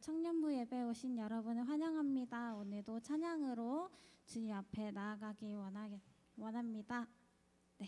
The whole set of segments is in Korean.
청년부 예배 오신 여러분을 환영합니다. 오늘도 찬양으로 주님 앞에 나아가기 원합니다. 네.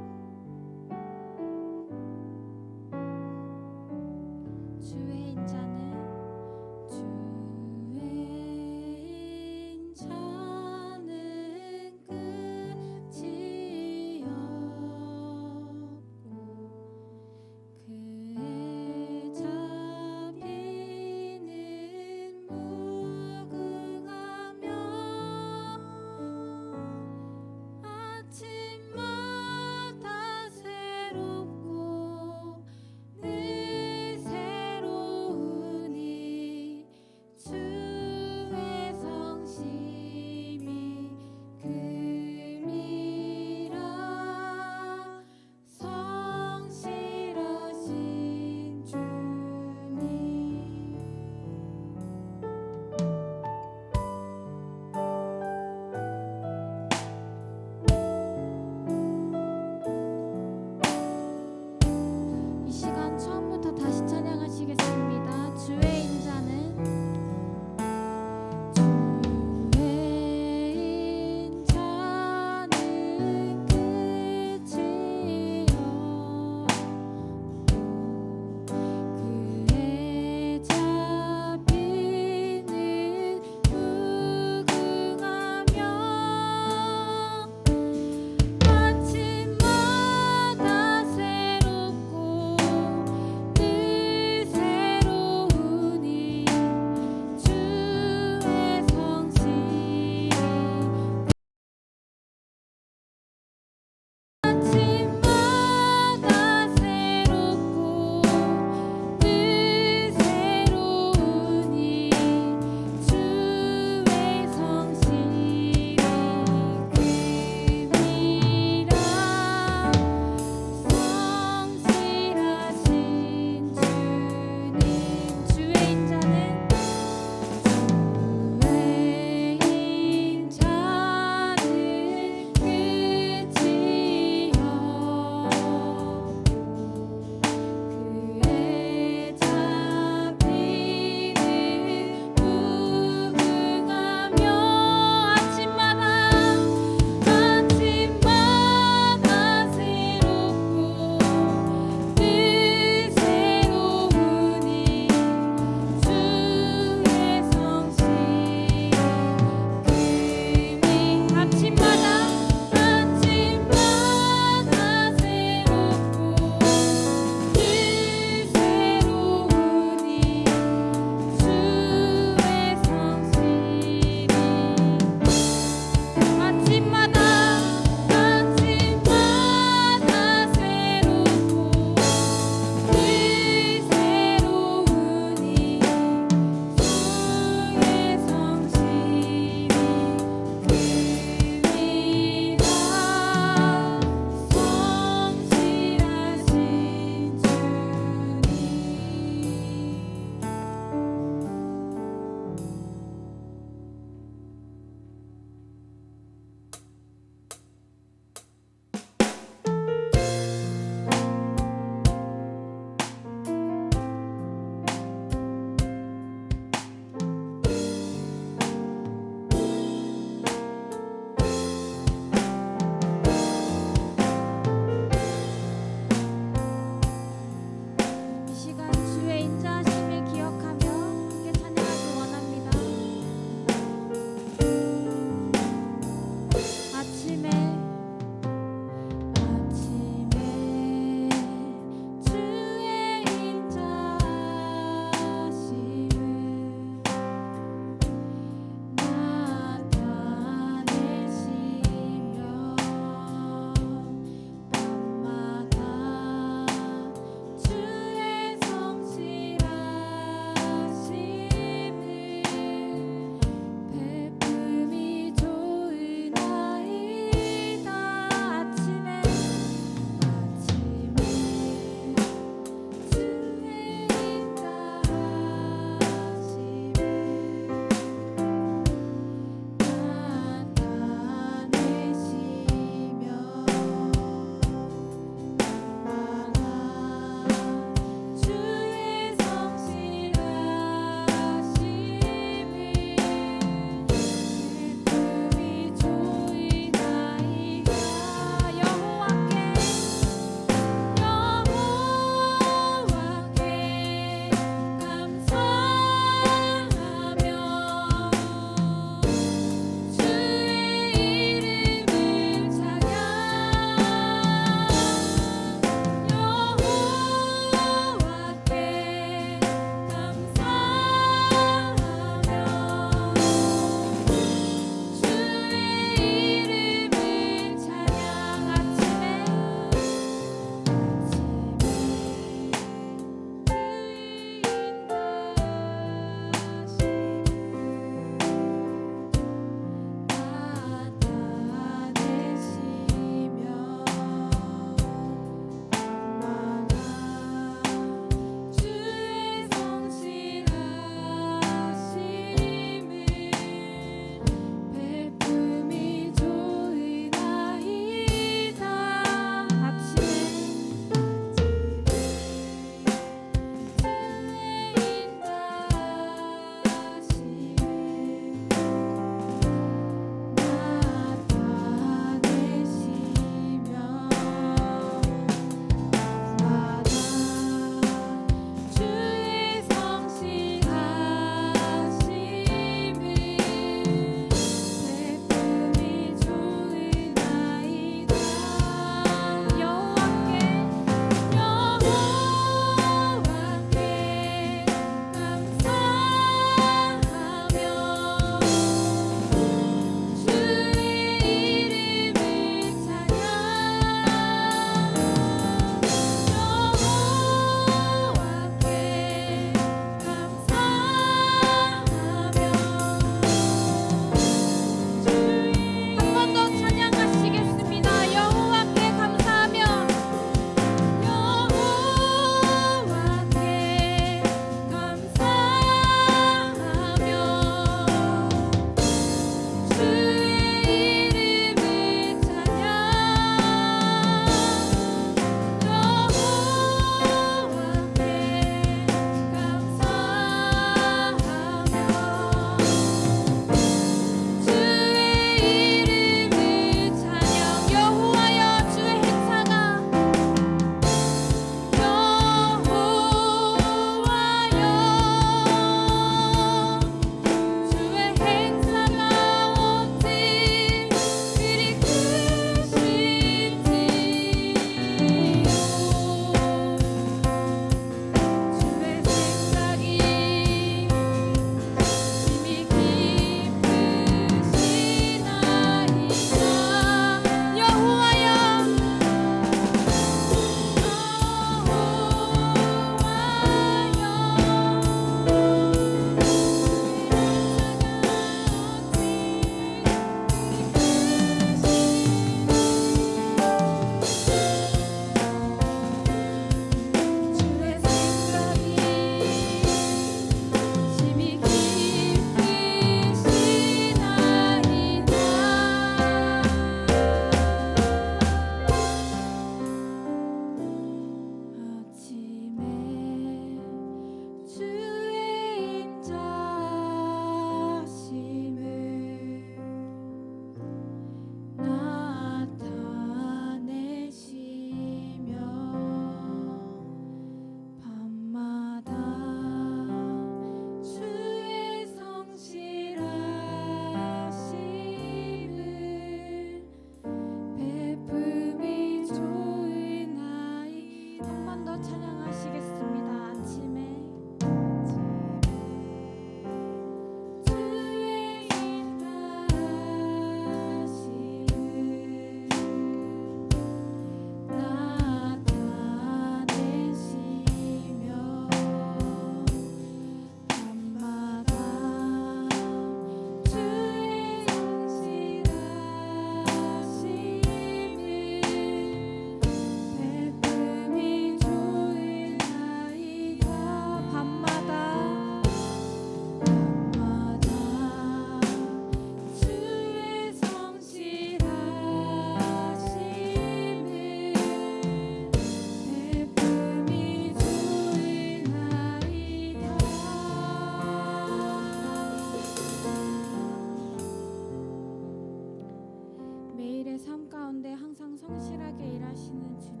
하시는 주님,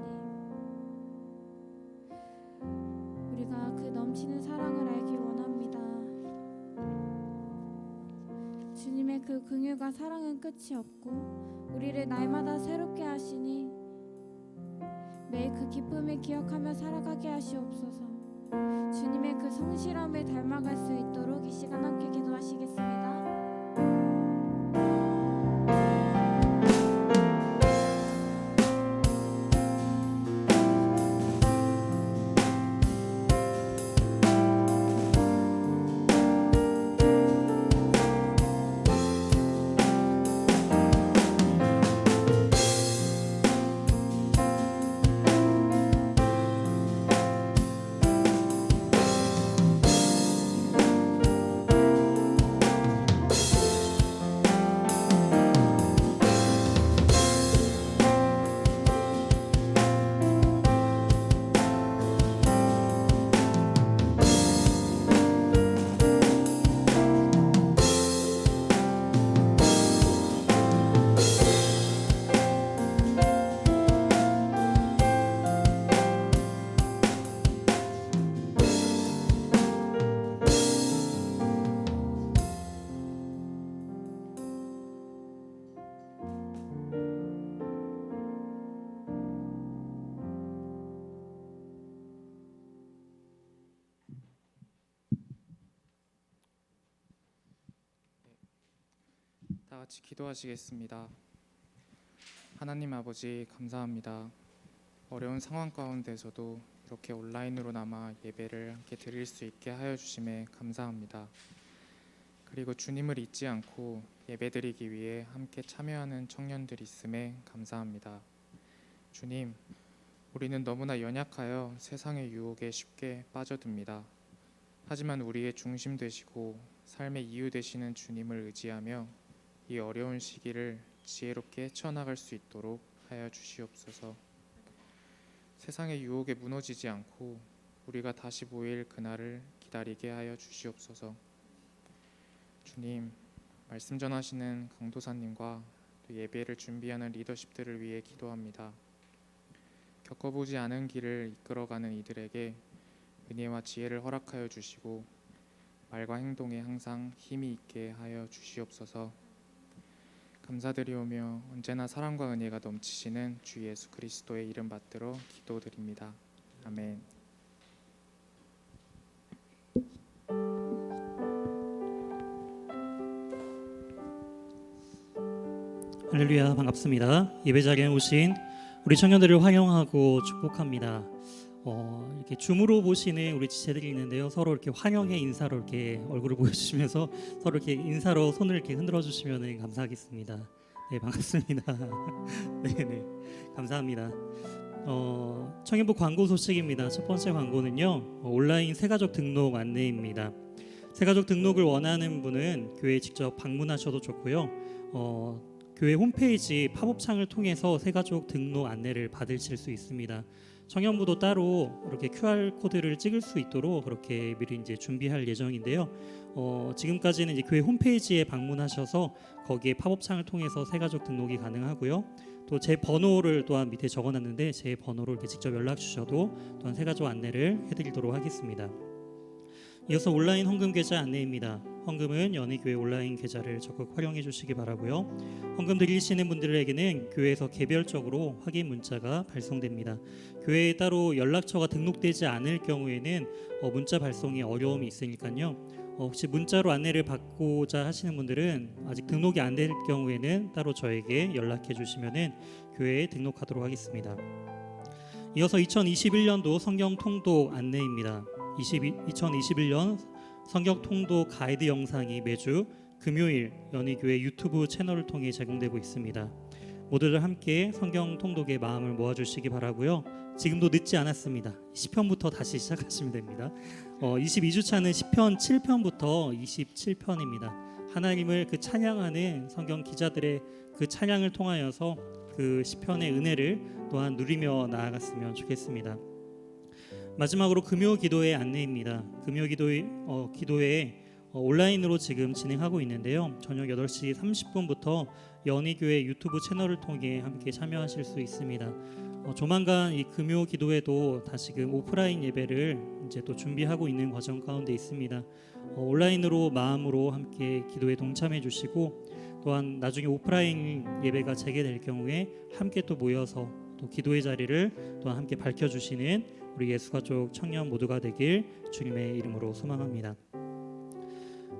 우리가 그 넘치는 사랑을 알기 원합니다. 주님의 그 긍휼과 사랑은 끝이 없고 우리를 날마다 새롭게 하시니 매일 그 기쁨을 기억하며 살아가게 하시옵소서. 주님의 그 성실함을 닮아갈 수 있도록 이 시간 함께 기도하시겠습니다. 다 같이 기도하시겠습니다. 하나님 아버지, 감사합니다. 어려운 상황 가운데서도 이렇게 온라인으로나마 예배를 함께 드릴 수 있게 하여 주심에 감사합니다. 그리고 주님을 잊지 않고 예배드리기 위해 함께 참여하는 청년들이 있음에 감사합니다. 주님, 우리는 너무나 연약하여 세상의 유혹에 쉽게 빠져듭니다. 하지만 우리의 중심 되시고 삶의 이유 되시는 주님을 의지하며 이 어려운 시기를 지혜롭게 헤쳐나갈 수 있도록 하여 주시옵소서. 세상의 유혹에 무너지지 않고 우리가 다시 모일 그날을 기다리게 하여 주시옵소서. 주님, 말씀 전하시는 강도사님과 또 예배를 준비하는 리더십들을 위해 기도합니다. 겪어보지 않은 길을 이끌어가는 이들에게 은혜와 지혜를 허락하여 주시고 말과 행동에 항상 힘이 있게 하여 주시옵소서. 감사드리오며 언제나 사랑과 은혜가 넘치시는 주 예수 그리스도의 이름 받들어 기도드립니다. 아멘. 할렐루야, 반갑습니다. 예배 자리에 오신 우리 청년들을 환영하고 축복합니다. 이렇게 줌으로 보시는 우리 지체들이 있는데요. 서로 이렇게 환영의 인사로 이렇게 얼굴을 보여주시면서 서로 이렇게 인사로 손을 이렇게 흔들어 주시면 감사하겠습니다. 네, 반갑습니다. 네, 감사합니다. 청년부 광고 소식입니다. 첫 번째 광고는요, 온라인 새가족 등록 안내입니다. 새가족 등록을 원하는 분은 교회에 직접 방문하셔도 좋고요. 교회 홈페이지 팝업창을 통해서 새가족 등록 안내를 받으실 수 있습니다. 청년부도 따로 이렇게 QR 코드를 찍을 수 있도록 그렇게 미리 이제 준비할 예정인데요. 지금까지는 이제 교회 홈페이지에 방문하셔서 거기에 팝업창을 통해서 새가족 등록이 가능하고요. 또 제 번호를 또한 밑에 적어놨는데 제 번호로 이렇게 직접 연락 주셔도 또한 새가족 안내를 해드리도록 하겠습니다. 이어서 온라인 헌금 계좌 안내입니다. 헌금은 연희교회 온라인 계좌를 적극 활용해 주시기 바라고요. 헌금 드리시는 분들에게는 교회에서 개별적으로 확인 문자가 발송됩니다. 교회에 따로 연락처가 등록되지 않을 경우에는 문자 발송이 어려움이 있으니까요. 혹시 문자로 안내를 받고자 하시는 분들은 아직 등록이 안 될 경우에는 따로 저에게 연락해 주시면 교회에 등록하도록 하겠습니다. 이어서 2021년도 성경 통독 안내입니다. 2021년 성경 통독 가이드 영상이 매주 금요일 연희교회 유튜브 채널을 통해 제공되고 있습니다. 모두들 함께 성경 통독에 마음을 모아주시기 바라고요. 지금도 늦지 않았습니다. 10편부터 다시 시작하시면 됩니다. 22주차는 10편 7편부터 27편입니다. 하나님을 그 찬양하는 성경 기자들의 그 찬양을 통하여서 그 10편의 은혜를 또한 누리며 나아갔으면 좋겠습니다. 마지막으로 금요 기도회 안내입니다. 금요 기도회 온라인으로 지금 진행하고 있는데요. 저녁 8시 30분부터 연희교회 유튜브 채널을 통해 함께 참여하실 수 있습니다. 조만간 이 금요 기도회도 다시금 오프라인 예배를 이제 또 준비하고 있는 과정 가운데 있습니다. 온라인으로 마음으로 함께 기도에 동참해 주시고 또한 나중에 오프라인 예배가 재개될 경우에 함께 또 모여서 또 기도의 자리를 또한 함께 밝혀주시는 우리 예수가족 청년 모두가 되길 주님의 이름으로 소망합니다.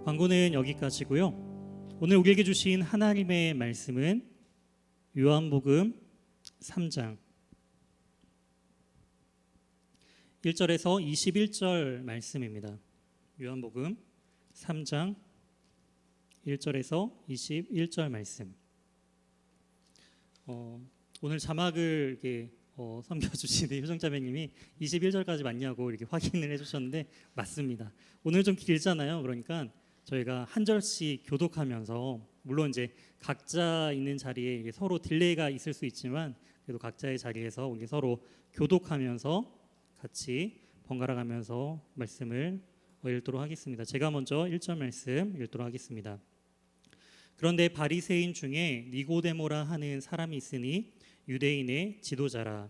광고는 여기까지고요. 오늘 우리에게 주신 하나님의 말씀은 요한복음 3장 1절에서 21절 말씀입니다. 요한복음 3장 1절에서 21절 말씀. 오늘 자막을 이렇게 섬겨주시는 효정자매님이 21절까지 맞냐고 이렇게 확인을 해주셨는데 맞습니다. 오늘 좀 길잖아요. 그러니까 저희가 한 절씩 교독하면서 물론 이제 각자 있는 자리에 서로 딜레이가 있을 수 있지만 그래도 각자의 자리에서 우리 서로 교독하면서 같이 번갈아 가면서 말씀을 읽도록 하겠습니다. 제가 먼저 1절 말씀 읽도록 하겠습니다. 그런데 바리새인 중에 니고데모라 하는 사람이 있으니 유대인의 지도자라.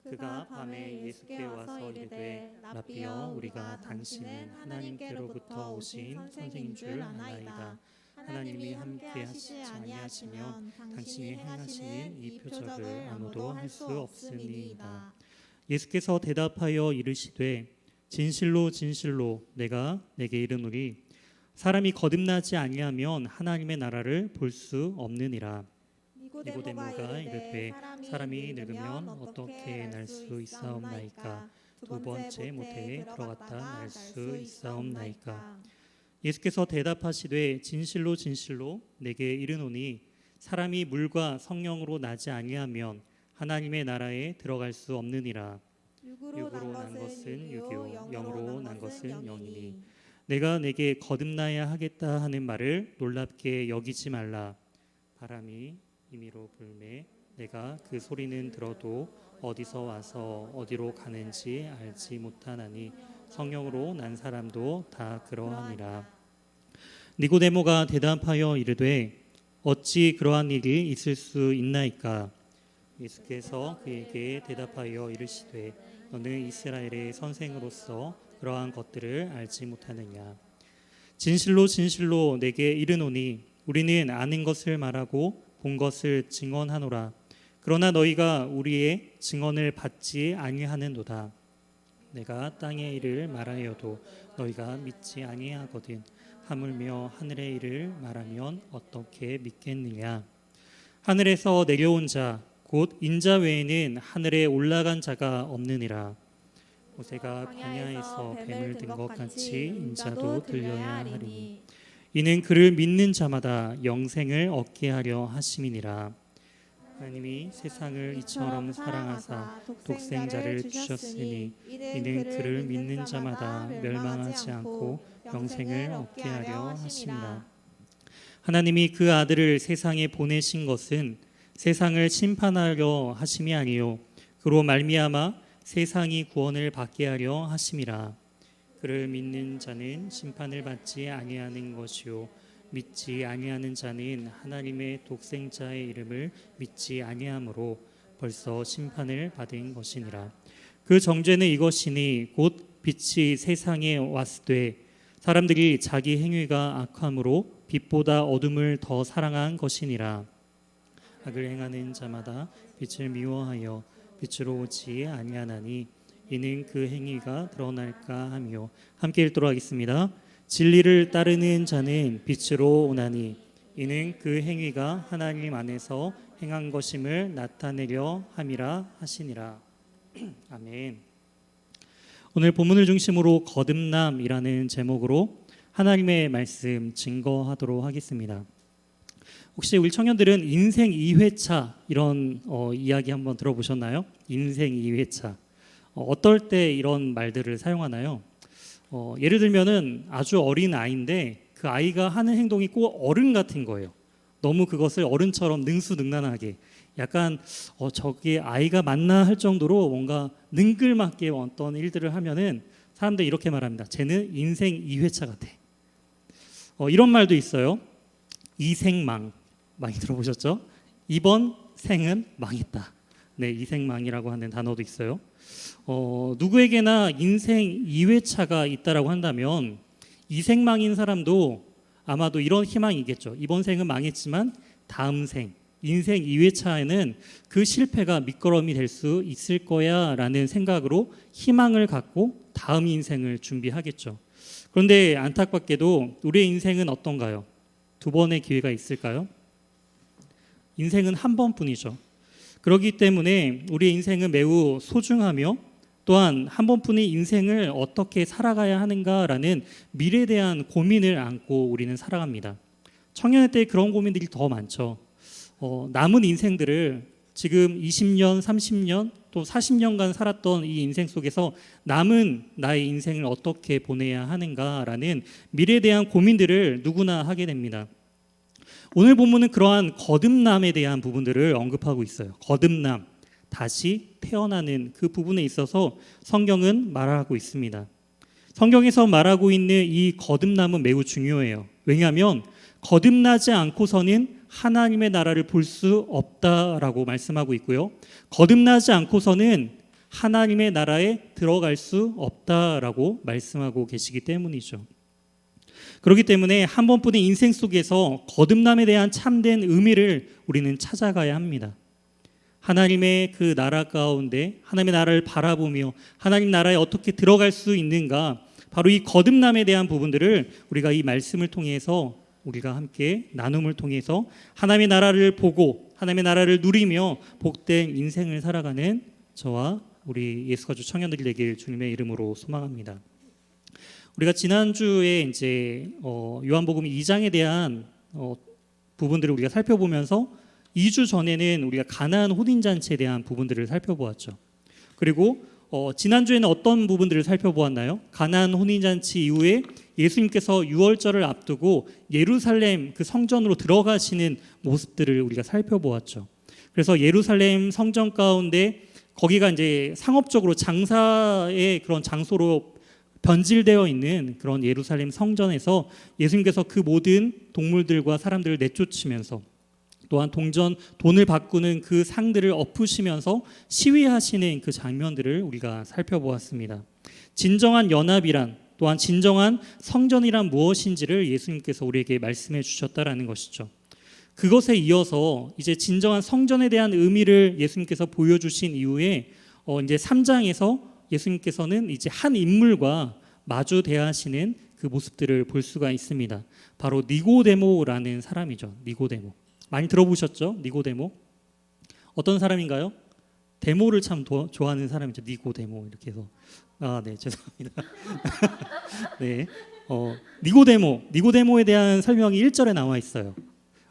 그가 밤에 예수께 와서 이르되 라삐여 우리가 당신은 하나님께로부터 오신 선생인 줄 아나이다. 하나님이 함께 하시지 아니하시면 당신이 행하시는 이 표적을 아무도 할 수 없으니이다. 예수께서 대답하여 이르시되 진실로 진실로 내가 내게 이르노니 사람이 거듭나지 아니하면 하나님의 나라를 볼 수 없느니라. 니고데모가 이르되 사람이 늙으면 어떻게 날 수 있사옵나이까? 두 번째 모태에 들어갔다 날 수 있사옵나이까? 예수께서 대답하시되 진실로 진실로 내게 이르노니 사람이 물과 성령으로 나지 아니하면 하나님의 나라에 들어갈 수 없느니라. 육으로 난 것은 육이요 영으로 난 것은 영이니 내가 내게 거듭나야 하겠다 하는 말을 놀랍게 여기지 말라. 바람이 임의로 불매 내가 그 소리는 들어도 어디서 와서 어디로 가는지 알지 못하나니 성령으로 난 사람도 다 그러하니라. 니고데모가 대답하여 이르되 어찌 그러한 일이 있을 수 있나이까? 예수께서 그에게 대답하여 이르시되 너는 이스라엘의 선생으로서 그러한 것들을 알지 못하느냐? 진실로 진실로 내게 이르노니 우리는 아는 것을 말하고 본 것을 증언하노라. 그러나 너희가 우리의 증언을 받지 아니하는도다. 내가 땅의 일을 말하여도 너희가 믿지 아니하거든. 하물며 하늘의 일을 말하면 어떻게 믿겠느냐? 하늘에서 내려온 자 곧 인자 외에는 하늘에 올라간 자가 없느니라. 모세가 광야에서 뱀을 든 것 같이 인자도 들려야 하리니 이는 그를 믿는 자마다 영생을 얻게 하려 하심이니라. 하나님이 세상을 이처럼 사랑하사 독생자를 주셨으니 이는 그를 믿는 자마다 멸망하지 않고 영생을 얻게 하려 하심이라. 하나님이 그 아들을 세상에 보내신 것은 세상을 심판하려 하심이 아니요 그로 말미암아 세상이 구원을 받게 하려 하심이라. 그를 믿는 자는 심판을 받지 아니하는 것이요 믿지 아니하는 자는 하나님의 독생자의 이름을 믿지 아니하므로 벌써 심판을 받은 것이니라. 그 정죄는 이것이니 곧 빛이 세상에 왔으되 사람들이 자기 행위가 악함으로 빛보다 어둠을 더 사랑한 것이니라. 악을 행하는 자마다 빛을 미워하여 빛으로 오지 아니하나니 이는 그 행위가 드러날까 하며. 함께 읽도록 하겠습니다. 진리를 따르는 자는 빛으로 오나니 이는 그 행위가 하나님 안에서 행한 것임을 나타내려 함이라 하시니라. 아멘. 오늘 본문을 중심으로 거듭남이라는 제목으로 하나님의 말씀 증거하도록 하겠습니다. 혹시 우리 청년들은 인생 2회차 이런 이야기 한번 들어보셨나요? 인생 2회차. 어떨 때 이런 말들을 사용하나요? 예를 들면은 아주 어린 아이인데 그 아이가 하는 행동이 꼭 어른 같은 거예요. 너무 그것을 어른처럼 능수능란하게 약간 저게 아이가 맞나 할 정도로 뭔가 능글맞게 어떤 일들을 하면은 사람들이 이렇게 말합니다. 쟤는 인생 2회차 같아. 이런 말도 있어요. 이생망 많이 들어보셨죠? 이번 생은 망했다. 네, 이생망이라고 하는 단어도 있어요. 누구에게나 인생 2회차가 있다라고 한다면 이생망인 사람도 아마도 이런 희망이겠죠. 이번 생은 망했지만 다음 생, 인생 2회차에는 그 실패가 밑거름이 될 수 있을 거야 라는 생각으로 희망을 갖고 다음 인생을 준비하겠죠. 그런데 안타깝게도 우리의 인생은 어떤가요? 두 번의 기회가 있을까요? 인생은 한 번뿐이죠. 그렇기 때문에 우리의 인생은 매우 소중하며 또한 한 번뿐인 인생을 어떻게 살아가야 하는가라는 미래에 대한 고민을 안고 우리는 살아갑니다. 청년의 때 그런 고민들이 더 많죠. 남은 인생들을 지금 20년, 30년 또 40년간 살았던 이 인생 속에서 남은 나의 인생을 어떻게 보내야 하는가라는 미래에 대한 고민들을 누구나 하게 됩니다. 오늘 본문은 그러한 거듭남에 대한 부분들을 언급하고 있어요. 거듭남, 다시 태어나는 그 부분에 있어서 성경은 말하고 있습니다. 성경에서 말하고 있는 이 거듭남은 매우 중요해요. 왜냐하면 거듭나지 않고서는 하나님의 나라를 볼 수 없다라고 말씀하고 있고요. 거듭나지 않고서는 하나님의 나라에 들어갈 수 없다라고 말씀하고 계시기 때문이죠. 그렇기 때문에 한 번뿐인 인생 속에서 거듭남에 대한 참된 의미를 우리는 찾아가야 합니다. 하나님의 그 나라 가운데 하나님의 나라를 바라보며 하나님 나라에 어떻게 들어갈 수 있는가, 바로 이 거듭남에 대한 부분들을 우리가 이 말씀을 통해서 우리가 함께 나눔을 통해서 하나님의 나라를 보고 하나님의 나라를 누리며 복된 인생을 살아가는 저와 우리 예수가족 청년들이 되길 주님의 이름으로 소망합니다. 우리가 지난주에 이제 요한복음 2장에 대한 부분들을 우리가 살펴보면서 2주 전에는 우리가 가나안 혼인잔치에 대한 부분들을 살펴보았죠. 그리고 지난주에는 어떤 부분들을 살펴보았나요? 가나안 혼인잔치 이후에 예수님께서 유월절을 앞두고 예루살렘 그 성전으로 들어가시는 모습들을 우리가 살펴보았죠. 그래서 예루살렘 성전 가운데 거기가 이제 상업적으로 장사의 그런 장소로 변질되어 있는 그런 예루살렘 성전에서 예수님께서 그 모든 동물들과 사람들을 내쫓으면서 또한 돈을 바꾸는 그 상들을 엎으시면서 시위하시는 그 장면들을 우리가 살펴보았습니다. 진정한 연합이란, 또한 진정한 성전이란 무엇인지를 예수님께서 우리에게 말씀해 주셨다라는 것이죠. 그것에 이어서 이제 진정한 성전에 대한 의미를 예수님께서 보여주신 이후에 이제 3장에서 예수님께서는 이제 한 인물과 마주 대하시는 그 모습들을 볼 수가 있습니다. 바로 니고데모라는 사람이죠. 니고데모. 많이 들어보셨죠? 니고데모. 어떤 사람인가요? 데모를 참 좋아하는 사람이죠. 니고데모 이렇게 해서. 네, 죄송합니다. 네, 니고데모에 대한 설명이 1절에 나와 있어요.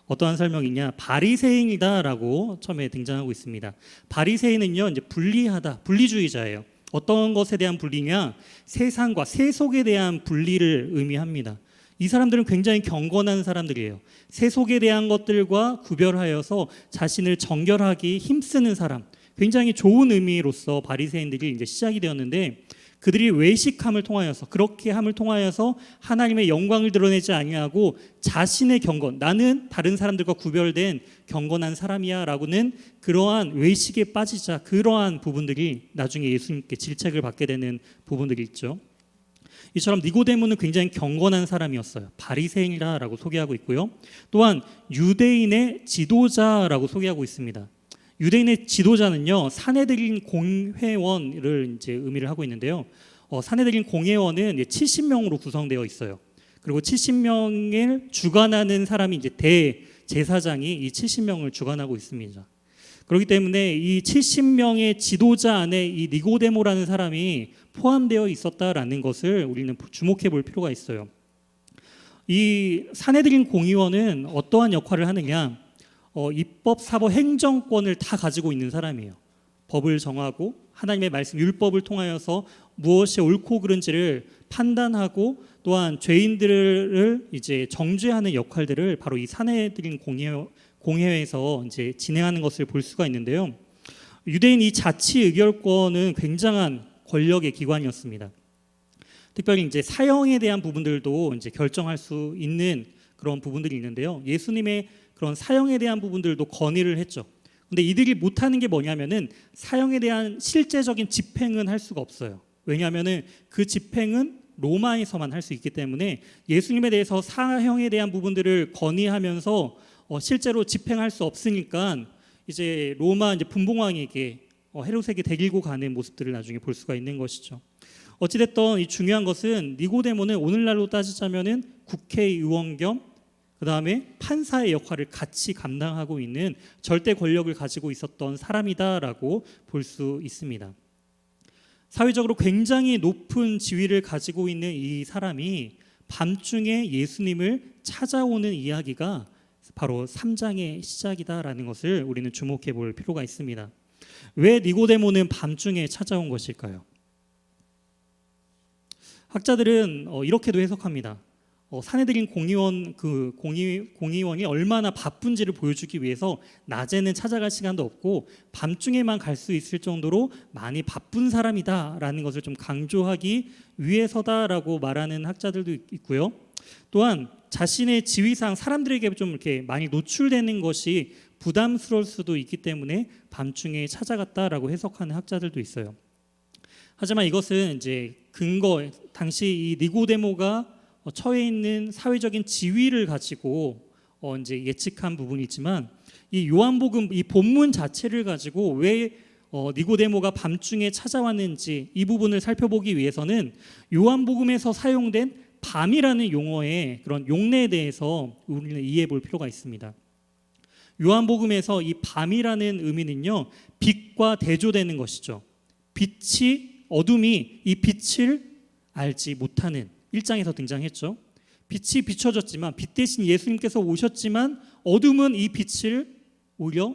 어떠한 설명이냐? 바리새인이다라고 처음에 등장하고 있습니다. 바리새인은요, 이제 분리하다, 분리주의자예요. 어떤 것에 대한 분리냐? 세상과 세속에 대한 분리를 의미합니다. 이 사람들은 굉장히 경건한 사람들이에요. 세속에 대한 것들과 구별하여서 자신을 정결하기 힘쓰는 사람, 굉장히 좋은 의미로서 바리새인들이 이제 시작이 되었는데, 그들이 외식함을 통하여서, 그렇게 함을 통하여서 하나님의 영광을 드러내지 아니하고 자신의 경건, 나는 다른 사람들과 구별된 경건한 사람이야 라고는 그러한 외식에 빠지자, 그러한 부분들이 나중에 예수님께 질책을 받게 되는 부분들이 있죠. 이처럼 니고데모는 굉장히 경건한 사람이었어요. 바리새인이라고 소개하고 있고요. 또한 유대인의 지도자라고 소개하고 있습니다. 유대인의 지도자는요, 사내들인 공회원을 이제 의미를 하고 있는데요. 사내들인 공회원은 70명으로 구성되어 있어요. 그리고 70명을 주관하는 사람이 이제 대제사장이 이 70명을 주관하고 있습니다. 그렇기 때문에 이 70명의 지도자 안에 이 니고데모라는 사람이 포함되어 있었다라는 것을 우리는 주목해 볼 필요가 있어요. 이 사내들인 공의원은 어떠한 역할을 하느냐? 입법, 사법, 행정권을 다 가지고 있는 사람이에요. 법을 정하고 하나님의 말씀, 율법을 통하여서 무엇이 옳고 그른지를 판단하고 또한 죄인들을 이제 정죄하는 역할들을 바로 이 사내들인 공회에서 이제 진행하는 것을 볼 수가 있는데요. 유대인 이 자치 의결권은 굉장한 권력의 기관이었습니다. 특별히 이제 사형에 대한 부분들도 이제 결정할 수 있는 그런 부분들이 있는데요. 예수님의 그런 사형에 대한 부분들도 건의를 했죠. 근데 이들이 못하는 게 뭐냐면은 사형에 대한 실제적인 집행은 할 수가 없어요. 왜냐하면은 그 집행은 로마에서만 할 수 있기 때문에 예수님에 대해서 사형에 대한 부분들을 건의하면서 실제로 집행할 수 없으니까 이제 로마 이제 분봉왕에게 헤롯에게 데리고 가는 모습들을 나중에 볼 수가 있는 것이죠. 어찌됐든 이 중요한 것은 니고데모는 오늘날로 따지자면은 국회의원 겸 그다음에 판사의 역할을 같이 감당하고 있는 절대 권력을 가지고 있었던 사람이다라고 볼 수 있습니다. 사회적으로 굉장히 높은 지위를 가지고 있는 이 사람이 밤중에 예수님을 찾아오는 이야기가 바로 3장의 시작이다라는 것을 우리는 주목해 볼 필요가 있습니다. 왜 니고데모는 밤중에 찾아온 것일까요? 학자들은 이렇게도 해석합니다. 사내들인 공의원이 얼마나 바쁜지를 보여주기 위해서 낮에는 찾아갈 시간도 없고 밤중에만 갈 수 있을 정도로 많이 바쁜 사람이다라는 것을 좀 강조하기 위해서다라고 말하는 학자들도 있고요. 또한 자신의 지위상 사람들에게 좀 이렇게 많이 노출되는 것이 부담스러울 수도 있기 때문에 밤중에 찾아갔다라고 해석하는 학자들도 있어요. 하지만 이것은 이제 당시 이 니고데모가 처해 있는 사회적인 지위를 가지고 이제 예측한 부분이지만 이 요한복음 이 본문 자체를 가지고 왜 니고데모가 밤중에 찾아왔는지 이 부분을 살펴보기 위해서는 요한복음에서 사용된 밤이라는 용어의 그런 용례에 대해서 우리는 이해해 볼 필요가 있습니다. 요한복음에서 이 밤이라는 의미는요, 빛과 대조되는 것이죠. 어둠이 이 빛을 알지 못하는 1장에서 등장했죠. 빛이 비춰졌지만 빛 대신 예수님께서 오셨지만 어둠은 이 빛을 오히려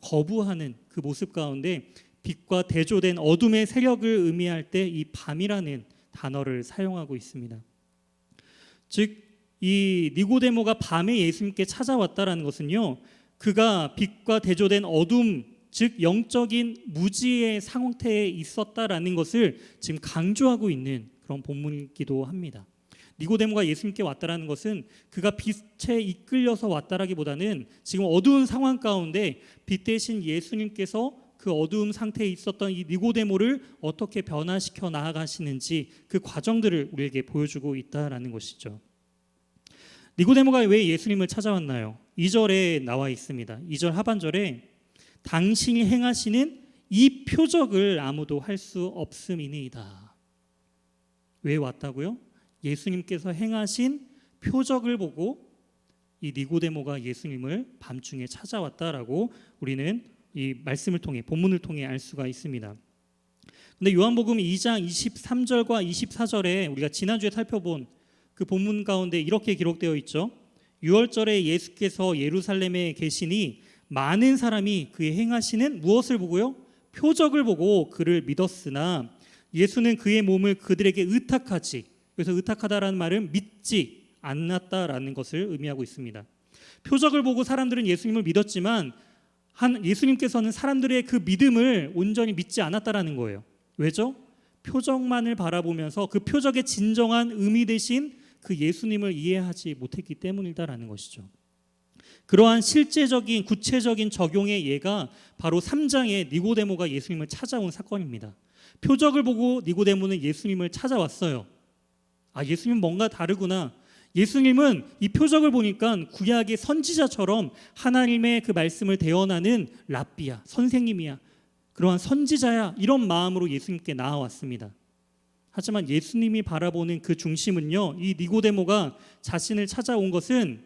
거부하는 그 모습 가운데 빛과 대조된 어둠의 세력을 의미할 때 이 밤이라는 단어를 사용하고 있습니다. 즉 이 니고데모가 밤에 예수님께 찾아왔다라는 것은요, 그가 빛과 대조된 어둠, 즉 영적인 무지의 상태에 있었다라는 것을 지금 강조하고 있는 그런 본문이기도 합니다. 니고데모가 예수님께 왔다라는 것은 그가 빛에 이끌려서 왔다라기보다는 지금 어두운 상황 가운데 빛 대신 예수님께서 그 어두운 상태에 있었던 이 니고데모를 어떻게 변화시켜 나아가시는지 그 과정들을 우리에게 보여주고 있다라는 것이죠. 니고데모가 왜 예수님을 찾아왔나요? 2절에 나와 있습니다. 2절 하반절에 당신이 행하시는 이 표적을 아무도 할 수 없음이니이다. 왜 왔다고요? 예수님께서 행하신 표적을 보고 이 니고데모가 예수님을 밤중에 찾아왔다라고 우리는 이 말씀을 통해 본문을 통해 알 수가 있습니다. 근데 요한복음 2장 23절과 24절에 우리가 지난주에 살펴본 그 본문 가운데 이렇게 기록되어 있죠. 6월절에 예수께서 예루살렘에 계시니 많은 사람이 그의 행하시는 무엇을 보고요? 표적을 보고 그를 믿었으나 예수는 그의 몸을 그들에게 의탁하지, 그래서 의탁하다라는 말은 믿지 않았다라는 것을 의미하고 있습니다. 표적을 보고 사람들은 예수님을 믿었지만 예수님께서는 사람들의 그 믿음을 온전히 믿지 않았다라는 거예요. 왜죠? 표적만을 바라보면서 그 표적의 진정한 의미 대신 그 예수님을 이해하지 못했기 때문이다라는 것이죠. 그러한 실제적인 구체적인 적용의 예가 바로 3장의 니고데모가 예수님을 찾아온 사건입니다. 표적을 보고 니고데모는 예수님을 찾아왔어요. 예수님은 뭔가 다르구나. 예수님은 이 표적을 보니까 구약의 선지자처럼 하나님의 그 말씀을 대언하는 랍비야, 선생님이야, 그러한 선지자야, 이런 마음으로 예수님께 나아왔습니다. 하지만 예수님이 바라보는 그 중심은요, 이 니고데모가 자신을 찾아온 것은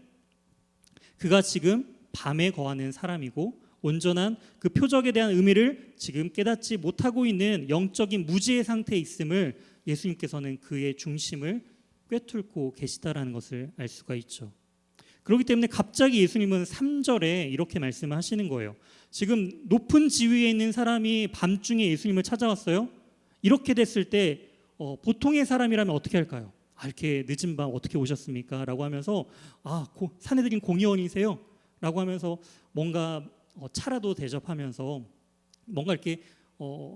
그가 지금 밤에 거하는 사람이고 온전한 그 표적에 대한 의미를 지금 깨닫지 못하고 있는 영적인 무지의 상태에 있음을 예수님께서는 그의 중심을 꿰뚫고 계시다라는 것을 알 수가 있죠. 그렇기 때문에 갑자기 예수님은 3절에 이렇게 말씀을 하시는 거예요. 지금 높은 지위에 있는 사람이 밤중에 예수님을 찾아왔어요. 이렇게 됐을 때 보통의 사람이라면 어떻게 할까요? 이렇게 늦은 밤 어떻게 오셨습니까? 라고 하면서 사내들인 공의원이세요? 라고 하면서 뭔가 차라도 대접하면서 뭔가 이렇게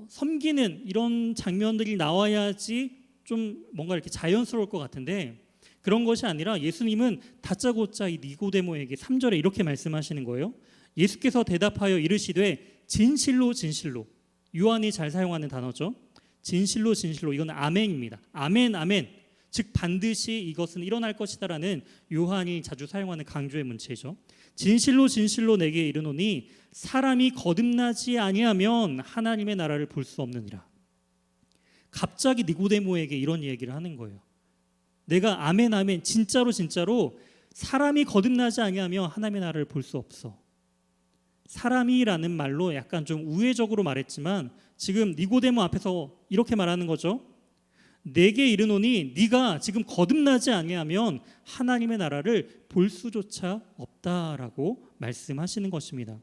섬기는 이런 장면들이 나와야지 좀 뭔가 이렇게 자연스러울 것 같은데 그런 것이 아니라 예수님은 다짜고짜 이 니고데모에게 3절에 이렇게 말씀하시는 거예요. 예수께서 대답하여 이르시되 진실로 진실로, 요한이 잘 사용하는 단어죠. 진실로 진실로, 이건 아멘입니다. 아멘 아멘, 즉 반드시 이것은 일어날 것이다라는 요한이 자주 사용하는 강조의 문체죠. 진실로 진실로 내게 이르노니 사람이 거듭나지 아니하면 하나님의 나라를 볼 수 없느니라. 갑자기 니고데모에게 이런 얘기를 하는 거예요. 내가 아멘 아멘, 진짜로 진짜로 사람이 거듭나지 아니하면 하나님의 나라를 볼 수 없어. 사람이라는 말로 약간 좀 우회적으로 말했지만 지금 니고데모 앞에서 이렇게 말하는 거죠. 내게 이르노니 네가 지금 거듭나지 아니하면 하나님의 나라를 볼 수조차 없다라고 말씀하시는 것입니다.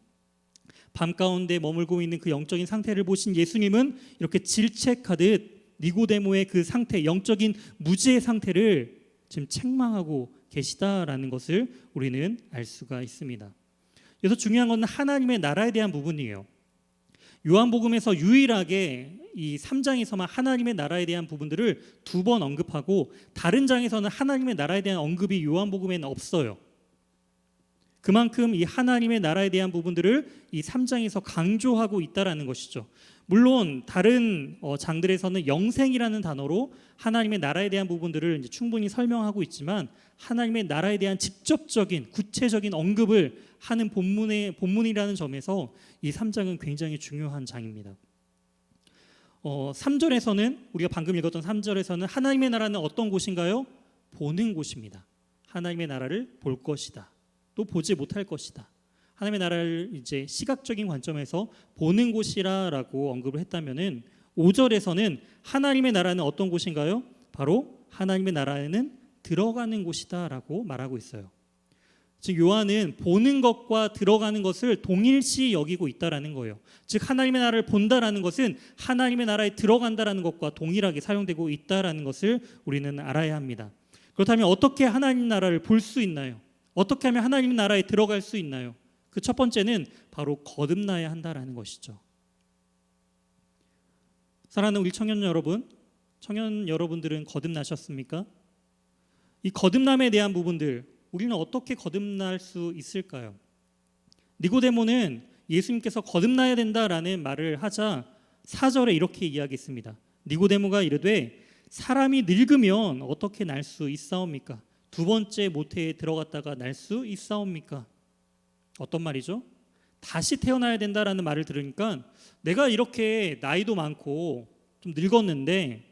밤 가운데 머물고 있는 그 영적인 상태를 보신 예수님은 이렇게 질책하듯 니고데모의 그 상태, 영적인 무지의 상태를 지금 책망하고 계시다라는 것을 우리는 알 수가 있습니다. 그래서 중요한 건 하나님의 나라에 대한 부분이에요. 요한복음에서 유일하게 이 3장에서만 하나님의 나라에 대한 부분들을 2번 언급하고 다른 장에서는 하나님의 나라에 대한 언급이 요한복음에는 없어요. 그만큼 이 하나님의 나라에 대한 부분들을 이 3장에서 강조하고 있다라는 것이죠. 물론 다른 장들에서는 영생이라는 단어로 하나님의 나라에 대한 부분들을 이제 충분히 설명하고 있지만 하나님의 나라에 대한 직접적인 구체적인 언급을 하는 본문이라는 점에서 이 3장은 굉장히 중요한 장입니다. 3절에서는 우리가 방금 읽었던 3절에서는 하나님의 나라는 어떤 곳인가요? 보는 곳입니다. 하나님의 나라를 볼 것이다. 또 보지 못할 것이다. 하나님의 나라를 이제 시각적인 관점에서 보는 곳이라고 언급을 했다면은 5절에서는 하나님의 나라는 어떤 곳인가요? 바로 하나님의 나라에는 들어가는 곳이다라고 말하고 있어요. 즉 요한은 보는 것과 들어가는 것을 동일시 여기고 있다라는 거예요. 즉 하나님의 나라를 본다라는 것은 하나님의 나라에 들어간다라는 것과 동일하게 사용되고 있다라는 것을 우리는 알아야 합니다. 그렇다면 어떻게 하나님 나라를 볼 수 있나요? 어떻게 하면 하나님 나라에 들어갈 수 있나요? 그 첫 번째는 바로 거듭나야 한다라는 것이죠. 사랑하는 우리 청년 여러분들은 거듭나셨습니까? 이 거듭남에 대한 부분들 우리는 어떻게 거듭날 수 있을까요? 니고데모는 예수님께서 거듭나야 된다라는 말을 하자 4절에 이렇게 이야기했습니다. 니고데모가 이르되 사람이 늙으면 어떻게 날 수 있사옵니까? 두 번째 모태에 들어갔다가 날 수 있사옵니까? 어떤 말이죠? 다시 태어나야 된다라는 말을 들으니까 내가 이렇게 나이도 많고 좀 늙었는데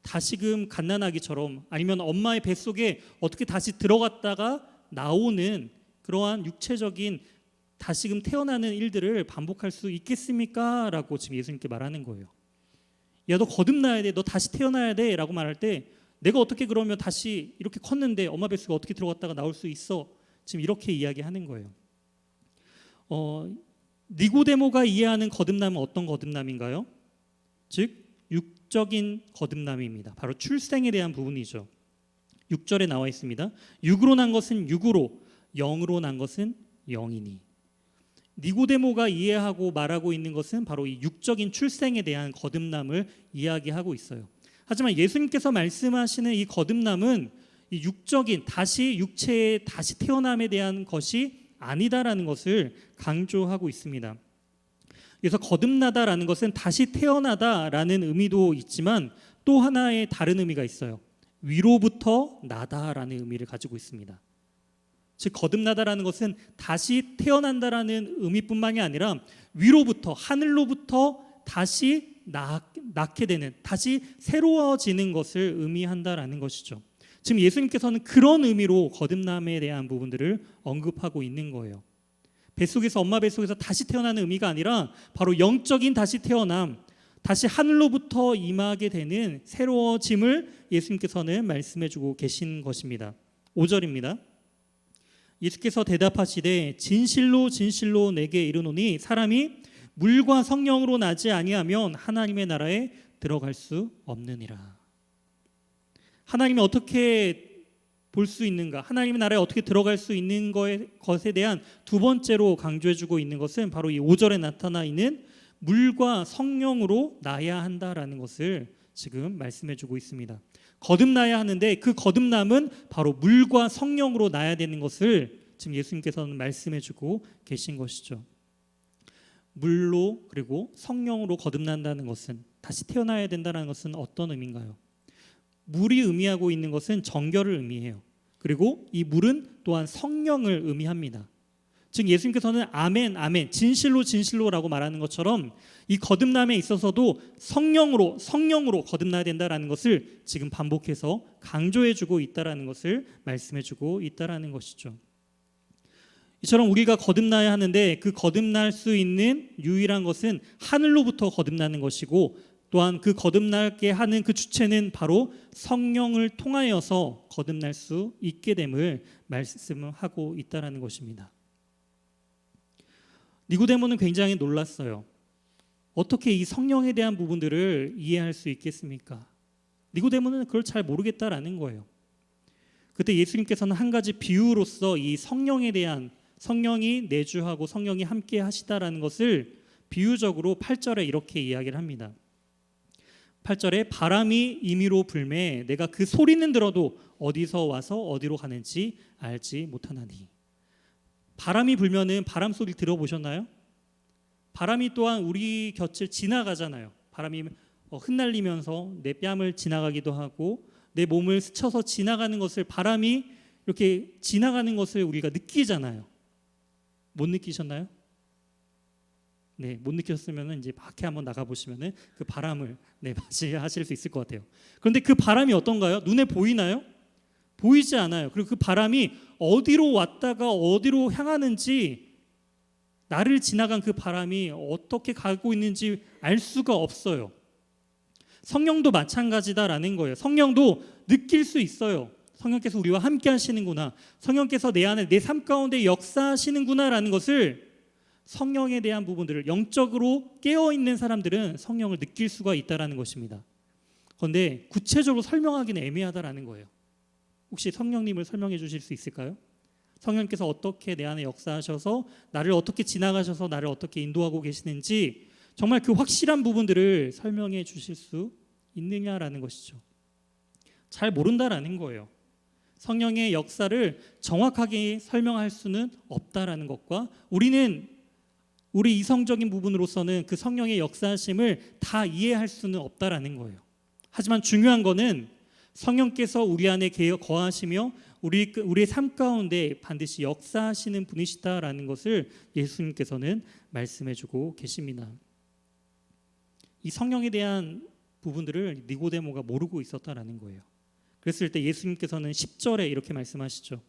다시금 갓난아기처럼 아니면 엄마의 뱃속에 어떻게 다시 들어갔다가 나오는 그러한 육체적인 다시금 태어나는 일들을 반복할 수 있겠습니까? 라고 지금 예수님께 말하는 거예요. 야, 너 거듭나야 돼. 너 다시 태어나야 돼. 라고 말할 때 내가 어떻게 그러면 다시 이렇게 컸는데 엄마 뱃속에 어떻게 들어갔다가 나올 수 있어? 지금 이렇게 이야기하는 거예요. 니고데모가 이해하는 거듭남은 어떤 거듭남인가요? 즉 육적인 거듭남입니다. 바로 출생에 대한 부분이죠. 6절에 나와 있습니다. 육으로 난 것은 육으로, 영으로 난 것은 영이니. 니고데모가 이해하고 말하고 있는 것은 바로 이 육적인 출생에 대한 거듭남을 이야기하고 있어요. 하지만 예수님께서 말씀하시는 이 거듭남은 이 육적인 다시 육체의 다시 태어남에 대한 것이 아니다라는 것을 강조하고 있습니다. 그래서 거듭나다라는 것은 다시 태어나다라는 의미도 있지만 또 하나의 다른 의미가 있어요. 위로부터 나다라는 의미를 가지고 있습니다. 즉 거듭나다라는 것은 다시 태어난다라는 의미뿐만이 아니라 위로부터 하늘로부터 다시 낳게 되는 다시 새로워지는 것을 의미한다라는 것이죠. 지금 예수님께서는 그런 의미로 거듭남에 대한 부분들을 언급하고 있는 거예요. 뱃속에서 엄마 뱃속에서 다시 태어나는 의미가 아니라 바로 영적인 다시 태어남, 다시 하늘로부터 임하게 되는 새로워짐을 예수님께서는 말씀해주고 계신 것입니다. 5절입니다. 예수께서 대답하시되 진실로 진실로 내게 이르노니 사람이 물과 성령으로 나지 아니하면 하나님의 나라에 들어갈 수 없느니라. 하나님이 어떻게 볼 수 있는가? 하나님의 나라에 어떻게 들어갈 수 있는 것에 대한 두 번째로 강조해주고 있는 것은 바로 이 5절에 나타나 있는 물과 성령으로 나야 한다라는 것을 지금 말씀해주고 있습니다. 거듭나야 하는데 그 거듭남은 바로 물과 성령으로 나야 되는 것을 지금 예수님께서는 말씀해주고 계신 것이죠. 물로 그리고 성령으로 거듭난다는 것은, 다시 태어나야 된다는 것은 어떤 의미인가요? 물이 의미하고 있는 것은 정결을 의미해요. 그리고 이 물은 또한 성령을 의미합니다. 즉 예수님께서는 아멘 아멘 진실로 진실로라고 말하는 것처럼 이 거듭남에 있어서도 성령으로 거듭나야 된다라는 것을 지금 반복해서 강조해주고 있다라는 것을 말씀해주고 있다라는 것이죠. 이처럼 우리가 거듭나야 하는데 그 거듭날 수 있는 유일한 것은 하늘로부터 거듭나는 것이고, 또한 그 거듭나게 하는 그 주체는 바로 성령을 통하여서 거듭날 수 있게 됨을 말씀하고 있다라는 것입니다. 니고데모는 굉장히 놀랐어요. 어떻게 이 성령에 대한 부분들을 이해할 수 있겠습니까? 니고데모는 그걸 잘 모르겠다라는 거예요. 그때 예수님께서는 한 가지 비유로서 이 성령에 대한, 성령이 내주하고 성령이 함께 하시다라는 것을 비유적으로 8절에 이렇게 이야기를 합니다. 8절에 바람이 임의로 불매 내가 그 소리는 들어도 어디서 와서 어디로 가는지 알지 못하나니. 바람이 불면은 바람 소리 들어보셨나요? 바람이 또한 우리 곁을 지나가잖아요. 바람이 흩날리면서 내 뺨을 지나가기도 하고 내 몸을 스쳐서 지나가는 것을, 바람이 이렇게 지나가는 것을 우리가 느끼잖아요. 못 느끼셨나요? 네, 못 느꼈으면 이제 밖에 한번 나가 보시면은 그 바람을 맞이하실 수 있을 것 같아요. 그런데 그 바람이 어떤가요? 눈에 보이나요? 보이지 않아요. 그리고 그 바람이 어디로 왔다가 어디로 향하는지, 나를 지나간 그 바람이 어떻게 가고 있는지 알 수가 없어요. 성령도 마찬가지다라는 거예요. 성령도 느낄 수 있어요. 성령께서 우리와 함께 하시는구나, 성령께서 내 안에, 내 삶 가운데 역사하시는구나라는 것을, 성령에 대한 부분들을, 영적으로 깨어있는 사람들은 성령을 느낄 수가 있다라는 것입니다. 그런데 구체적으로 설명하기는 애매하다라는 거예요. 혹시 성령님을 설명해 주실 수 있을까요? 성령께서 어떻게 내 안에 역사하셔서 나를 어떻게 지나가셔서 나를 어떻게 인도하고 계시는지 정말 그 확실한 부분들을 설명해 주실 수 있느냐라는 것이죠. 잘 모른다라는 거예요. 성령의 역사를 정확하게 설명할 수는 없다라는 것과, 우리는 우리 이성적인 부분으로서는 그 성령의 역사하심을 다 이해할 수는 없다라는 거예요. 하지만 중요한 거는 성령께서 우리 안에 거하시며 우리의 삶 가운데 반드시 역사하시는 분이시다라는 것을 예수님께서는 말씀해주고 계십니다. 이 성령에 대한 부분들을 니고데모가 모르고 있었다라는 거예요. 그랬을 때 예수님께서는 10절에 이렇게 말씀하시죠.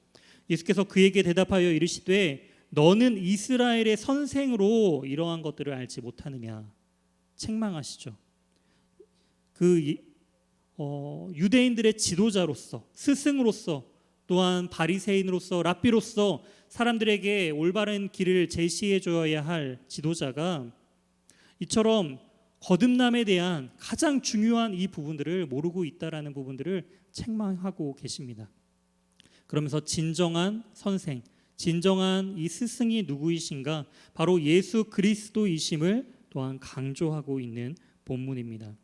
예수께서 그에게 대답하여 이르시되 너는 이스라엘의 선생으로 이러한 것들을 알지 못하느냐. 책망하시죠. 유대인들의 지도자로서, 스승으로서, 또한 바리새인으로서, 랍비로서 사람들에게 올바른 길을 제시해 줘야 할 지도자가 이처럼 거듭남에 대한 가장 중요한 이 부분들을 모르고 있다라는 부분들을 책망하고 계십니다. 그러면서 진정한 선생, 진정한 이 스승이 누구이신가? 바로 예수 그리스도이심을 또한 강조하고 있는 본문입니다.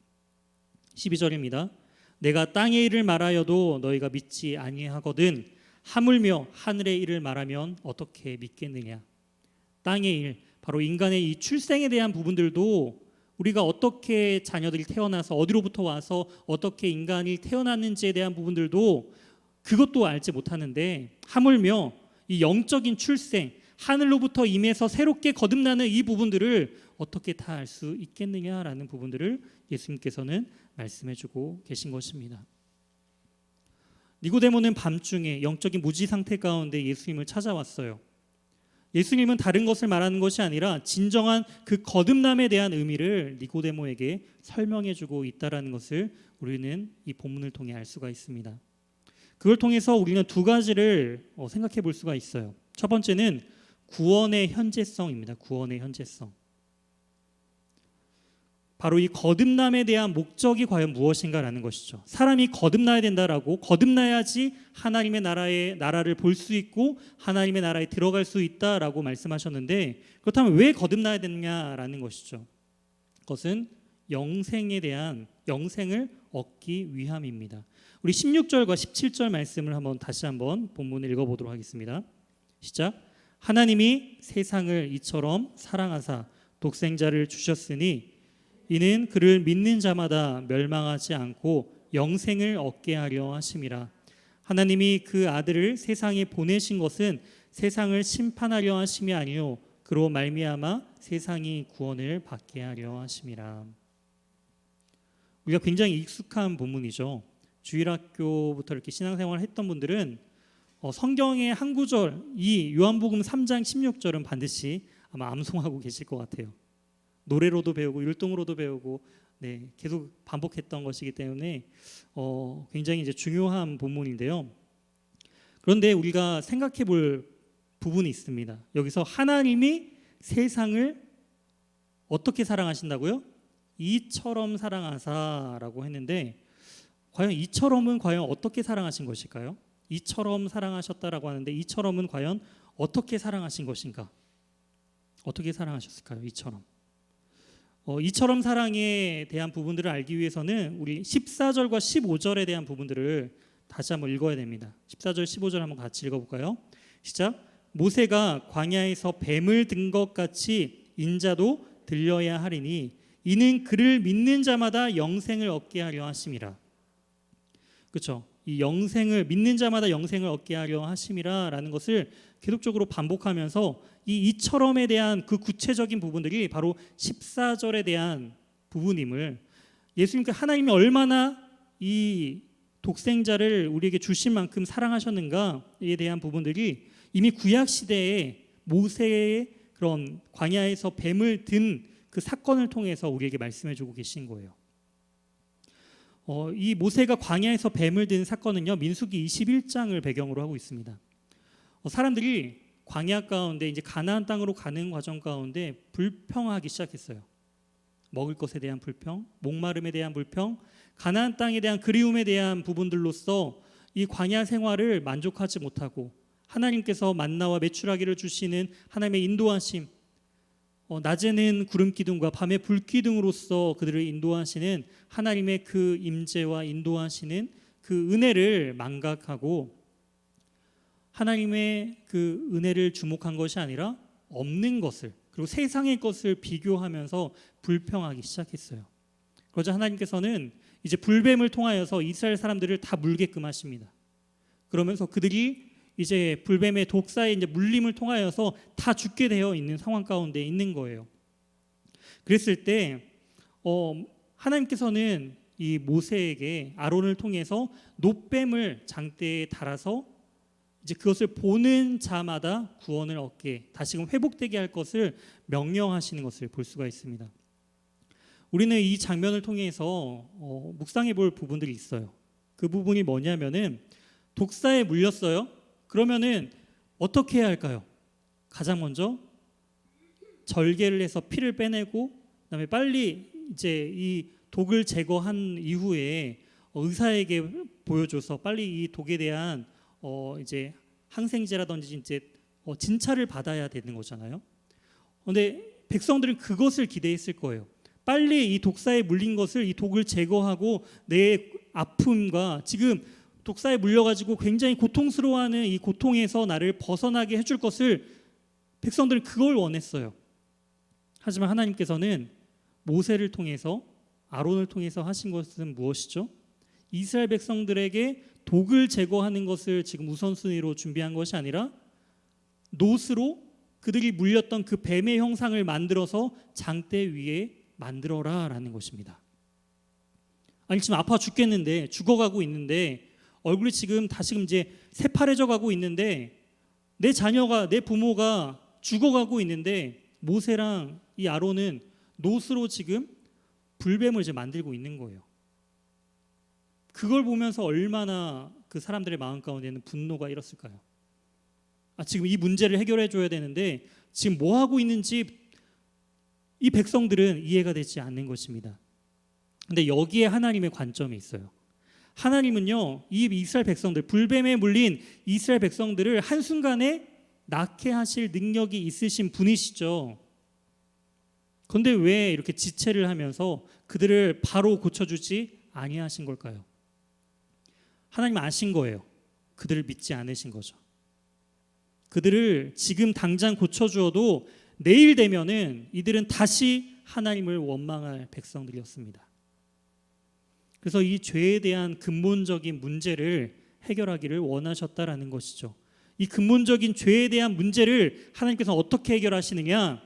12절입니다. 내가 땅의 일을 말하여도 너희가 믿지 아니하거든 하물며 하늘의 일을 말하면 어떻게 믿겠느냐. 땅의 일, 바로 인간의 이 출생에 대한 부분들도 우리가 어떻게 자녀들이 태어나서 어디로부터 와서 어떻게 인간이 태어났는지에 대한 부분들도 그것도 알지 못하는데, 하물며 이 영적인 출생, 하늘로부터 임해서 새롭게 거듭나는 이 부분들을 어떻게 다 알 수 있겠느냐라는 부분들을 예수님께서는 말씀해주고 계신 것입니다. 니고데모는 밤중에 영적인 무지 상태 가운데 예수님을 찾아왔어요. 예수님은 다른 것을 말하는 것이 아니라 진정한 그 거듭남에 대한 의미를 니고데모에게 설명해주고 있다는 것을 우리는 이 본문을 통해 알 수가 있습니다. 그걸 통해서 우리는 두 가지를 생각해 볼 수가 있어요. 첫 번째는 구원의 현재성입니다. 구원의 현재성. 바로 이 거듭남에 대한 목적이 과연 무엇인가라는 것이죠. 사람이 거듭나야 된다라고, 거듭나야지 하나님의 나라를 볼 수 있고 하나님의 나라에 들어갈 수 있다라고 말씀하셨는데, 그렇다면 왜 거듭나야 되느냐라는 것이죠. 그것은 영생을 얻기 위함입니다. 우리 16절과 17절 말씀을 다시 한번 본문을 읽어보도록 하겠습니다. 시작. 하나님이 세상을 이처럼 사랑하사 독생자를 주셨으니 이는 그를 믿는 자마다 멸망하지 않고 영생을 얻게 하려 하심이라. 하나님이 그 아들을 세상에 보내신 것은 세상을 심판하려 하심이 아니요 그로 말미암아 세상이 구원을 받게 하려 하심이라. 우리가 굉장히 익숙한 본문이죠. 주일학교부터 이렇게 신앙생활을 했던 분들은 성경의 한 구절, 이 요한복음 3장 16절은 반드시 아마 암송하고 계실 것 같아요. 노래로도 배우고 율동으로도 배우고 계속 반복했던 것이기 때문에 굉장히 이제 중요한 본문인데요. 그런데 우리가 생각해 볼 부분이 있습니다. 여기서 하나님이 세상을 어떻게 사랑하신다고요? 이처럼 사랑하사라고 했는데 과연 이처럼은 과연 어떻게 사랑하신 것일까요? 이처럼 사랑하셨다라고 하는데 이처럼은 과연 어떻게 사랑하신 것인가? 어떻게 사랑하셨을까요? 이처럼 사랑에 대한 부분들을 알기 위해서는 우리 14절과 15절에 대한 부분들을 다시 한번 읽어야 됩니다. 14절 15절 한번 같이 읽어볼까요? 시작. 모세가 광야에서 뱀을 든 것 같이 인자도 들려야 하리니 이는 그를 믿는 자마다 영생을 얻게 하려 하심이라. 그렇죠? 이 영생을 믿는 자마다 영생을 얻게 하려 하심이라라는 것을 계속적으로 반복하면서 이처럼에 대한 그 구체적인 부분들이 바로 14절에 대한 부분임을, 예수님께 하나님이 얼마나 이 독생자를 우리에게 주신 만큼 사랑하셨는가에 대한 부분들이 이미 구약 시대에 모세의 그런 광야에서 뱀을 든 그 사건을 통해서 우리에게 말씀해주고 계신 거예요. 이 모세가 광야에서 뱀을 든 사건은요, 민수기 21장을 배경으로 하고 있습니다. 사람들이 광야 가운데 이제 가나안 땅으로 가는 과정 가운데 불평하기 시작했어요. 먹을 것에 대한 불평, 목마름에 대한 불평, 가나안 땅에 대한 그리움에 대한 부분들로서 이 광야 생활을 만족하지 못하고 하나님께서 만나와 메추라기를 주시는 하나님의 인도하심, 낮에는 구름 기둥과 밤에 불 기둥으로서 그들을 인도하시는 하나님의 그 임재와 인도하시는 그 은혜를 망각하고 하나님의 그 은혜를 주목한 것이 아니라 없는 것을, 그리고 세상의 것을 비교하면서 불평하기 시작했어요. 그러자 하나님께서는 이제 불뱀을 통하여서 이스라엘 사람들을 다 물게끔 하십니다. 그러면서 그들이 이제 불뱀의 독사의 이제 물림을 통하여서 다 죽게 되어 있는 상황 가운데 있는 거예요. 그랬을 때 하나님께서는 이 모세에게 아론을 통해서 놋뱀을 장대에 달아서 이제 그것을 보는 자마다 구원을 얻게, 다시금 회복되게 할 것을 명령하시는 것을 볼 수가 있습니다. 우리는 이 장면을 통해서 묵상해 볼 부분들이 있어요. 그 부분이 뭐냐면은 독사에 물렸어요. 그러면은 어떻게 해야 할까요? 가장 먼저 절개를 해서 피를 빼내고 그다음에 빨리 이제 이 독을 제거한 이후에 의사에게 보여줘서 빨리 이 독에 대한 이제 항생제라든지 이제 진찰을 받아야 되는 거잖아요. 그런데 백성들은 그것을 기대했을 거예요. 빨리 이 독사에 물린 것을, 이 독을 제거하고 내 아픔과 지금 독사에 물려가지고 굉장히 고통스러워하는 이 고통에서 나를 벗어나게 해줄 것을 백성들은 그걸 원했어요. 하지만 하나님께서는 모세를 통해서, 아론을 통해서 하신 것은 무엇이죠? 이스라엘 백성들에게 독을 제거하는 것을 지금 우선순위로 준비한 것이 아니라 놋으로 그들이 물렸던 그 뱀의 형상을 만들어서 장대 위에 만들어라라는 것입니다. 아니 지금 아파 죽겠는데, 죽어가고 있는데, 얼굴이 지금 다시금 이제 새파래져 가고 있는데, 내 자녀가, 내 부모가 죽어가고 있는데 모세랑 이 아론은 놋으로 지금 불뱀을 이제 만들고 있는 거예요. 그걸 보면서 얼마나 그 사람들의 마음 가운데는 분노가 일었을까요? 지금 이 문제를 해결해 줘야 되는데 지금 뭐 하고 있는지 이 백성들은 이해가 되지 않는 것입니다. 근데 여기에 하나님의 관점이 있어요. 하나님은요, 이 이스라엘 백성들, 불뱀에 물린 이스라엘 백성들을 한순간에 낫게 하실 능력이 있으신 분이시죠. 그런데 왜 이렇게 지체를 하면서 그들을 바로 고쳐주지 아니하신 걸까요? 하나님 아신 거예요. 그들을 믿지 않으신 거죠. 그들을 지금 당장 고쳐주어도 내일 되면은 이들은 다시 하나님을 원망할 백성들이었습니다. 그래서 이 죄에 대한 근본적인 문제를 해결하기를 원하셨다라는 것이죠. 이 근본적인 죄에 대한 문제를 하나님께서 어떻게 해결하시느냐?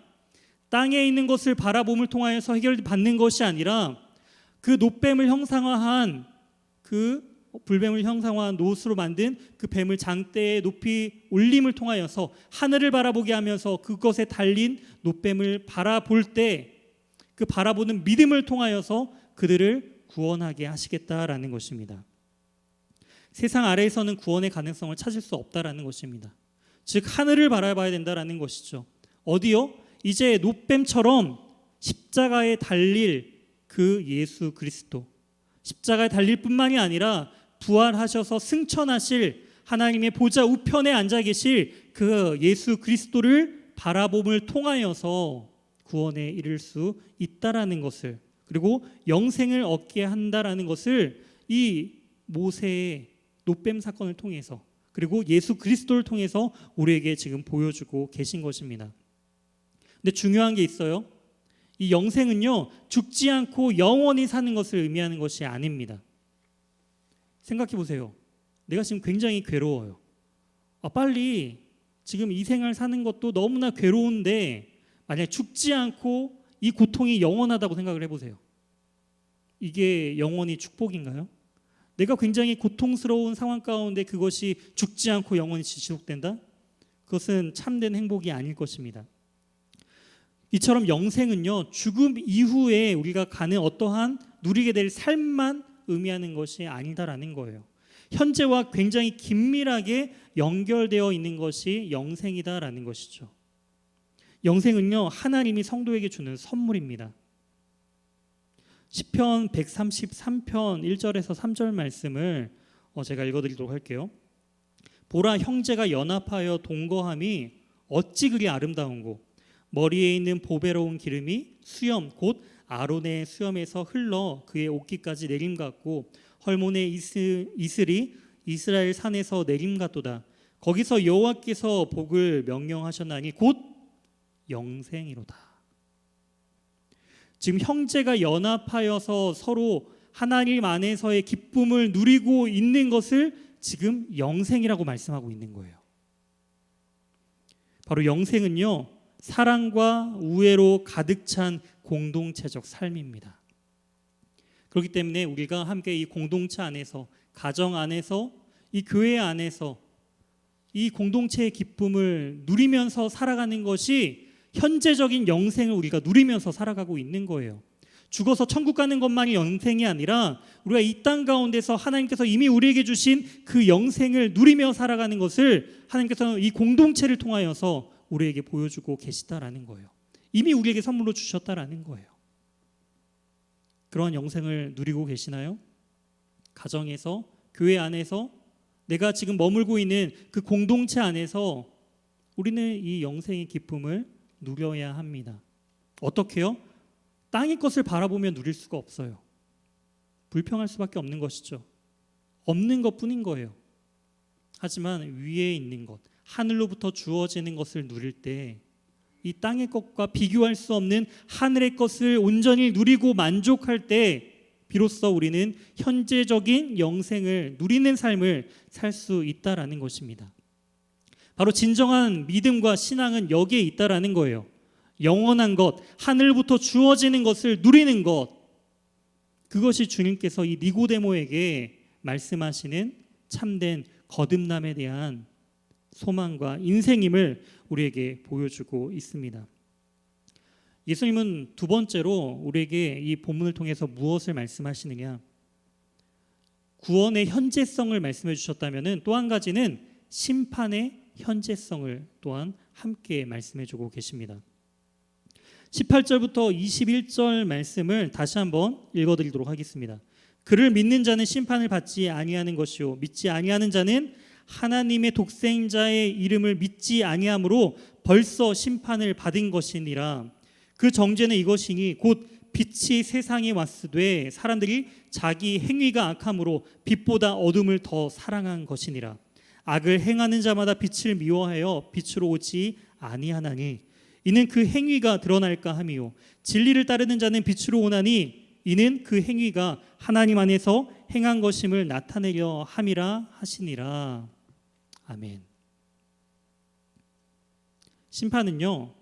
땅에 있는 것을 바라봄을 통하여서 해결받는 것이 아니라 그 노뱀을 형상화한 불뱀을 형상화한 노스로 만든 그 뱀을 장대에 높이 올림을 통하여서 하늘을 바라보게 하면서 그것에 달린 노뱀을 바라볼 때 그 바라보는 믿음을 통하여서 그들을 구원하게 하시겠다라는 것입니다. 세상 아래에서는 구원의 가능성을 찾을 수 없다라는 것입니다. 즉 하늘을 바라봐야 된다라는 것이죠. 어디요? 이제 노뱀처럼 십자가에 달릴 그 예수 그리스도, 십자가에 달릴 뿐만이 아니라 부활하셔서 승천하실 하나님의 보좌 우편에 앉아 계실 그 예수 그리스도를 바라봄을 통하여서 구원에 이를 수 있다라는 것을, 그리고 영생을 얻게 한다라는 것을 이 모세의 노뱀 사건을 통해서, 그리고 예수 그리스도를 통해서 우리에게 지금 보여주고 계신 것입니다. 근데 중요한 게 있어요. 이 영생은요, 죽지 않고 영원히 사는 것을 의미하는 것이 아닙니다. 생각해 보세요. 내가 지금 굉장히 괴로워요. 빨리 지금 이 생을 사는 것도 너무나 괴로운데 만약 죽지 않고 이 고통이 영원하다고 생각을 해보세요. 이게 영원히 축복인가요? 내가 굉장히 고통스러운 상황 가운데 그것이 죽지 않고 영원히 지속된다? 그것은 참된 행복이 아닐 것입니다. 이처럼 영생은요, 죽음 이후에 우리가 가는 어떠한 누리게 될 삶만 의미하는 것이 아니다라는 거예요. 현재와 굉장히 긴밀하게 연결되어 있는 것이 영생이다라는 것이죠. 영생은요, 하나님이 성도에게 주는 선물입니다. 시편 133편 1절에서 3절 말씀을 제가 읽어드리도록 할게요. 보라, 형제가 연합하여 동거함이 어찌 그리 아름다운고, 머리에 있는 보배로운 기름이 수염 곧 아론의 수염에서 흘러 그의 옷깃까지 내림 같고, 헐몬의 이슬이 이스라엘 산에서 내림 같도다. 거기서 여호와께서 복을 명령하셨나니 곧 영생이로다. 지금 형제가 연합하여서 서로 하나님 안에서의 기쁨을 누리고 있는 것을 지금 영생이라고 말씀하고 있는 거예요. 바로 영생은요, 사랑과 우애로 가득 찬 공동체적 삶입니다. 그렇기 때문에 우리가 함께 이 공동체 안에서, 가정 안에서, 이 교회 안에서 이 공동체의 기쁨을 누리면서 살아가는 것이 현재적인 영생을 우리가 누리면서 살아가고 있는 거예요. 죽어서 천국 가는 것만이 영생이 아니라 우리가 이 땅 가운데서 하나님께서 이미 우리에게 주신 그 영생을 누리며 살아가는 것을 하나님께서 이 공동체를 통하여서 우리에게 보여주고 계시다라는 거예요. 이미 우리에게 선물로 주셨다라는 거예요. 그런 영생을 누리고 계시나요? 가정에서, 교회 안에서, 내가 지금 머물고 있는 그 공동체 안에서 우리는 이 영생의 기쁨을 누려야 합니다. 어떻게요? 땅의 것을 바라보며 누릴 수가 없어요. 불평할 수밖에 없는 것이죠. 없는 것뿐인 거예요. 하지만 위에 있는 것, 하늘로부터 주어지는 것을 누릴 때 이 땅의 것과 비교할 수 없는 하늘의 것을 온전히 누리고 만족할 때 비로소 우리는 현재적인 영생을 누리는 삶을 살 수 있다라는 것입니다. 바로 진정한 믿음과 신앙은 여기에 있다라는 거예요. 영원한 것, 하늘부터 주어지는 것을 누리는 것, 그것이 주님께서 이 니고데모에게 말씀하시는 참된 거듭남에 대한 소망과 인생임을 우리에게 보여주고 있습니다. 예수님은 두 번째로 우리에게 이 본문을 통해서 무엇을 말씀하시느냐? 구원의 현재성을 말씀해 주셨다면 또 한 가지는 심판의 현재성을 또한 함께 말씀해 주고 계십니다. 18절부터 21절 말씀을 다시 한번 읽어드리도록 하겠습니다. 그를 믿는 자는 심판을 받지 아니하는 것이요 믿지 아니하는 자는 하나님의 독생자의 이름을 믿지 아니함으로 벌써 심판을 받은 것이니라. 그 정죄는 이것이니 곧 빛이 세상에 왔으되 사람들이 자기 행위가 악함으로 빛보다 어둠을 더 사랑한 것이니라. 악을 행하는 자마다 빛을 미워하여 빛으로 오지 아니하나니 이는 그 행위가 드러날까 함이요 진리를 따르는 자는 빛으로 오나니 이는 그 행위가 하나님 안에서 행한 것임을 나타내려 함이라 하시니라. 아멘. 심판은요,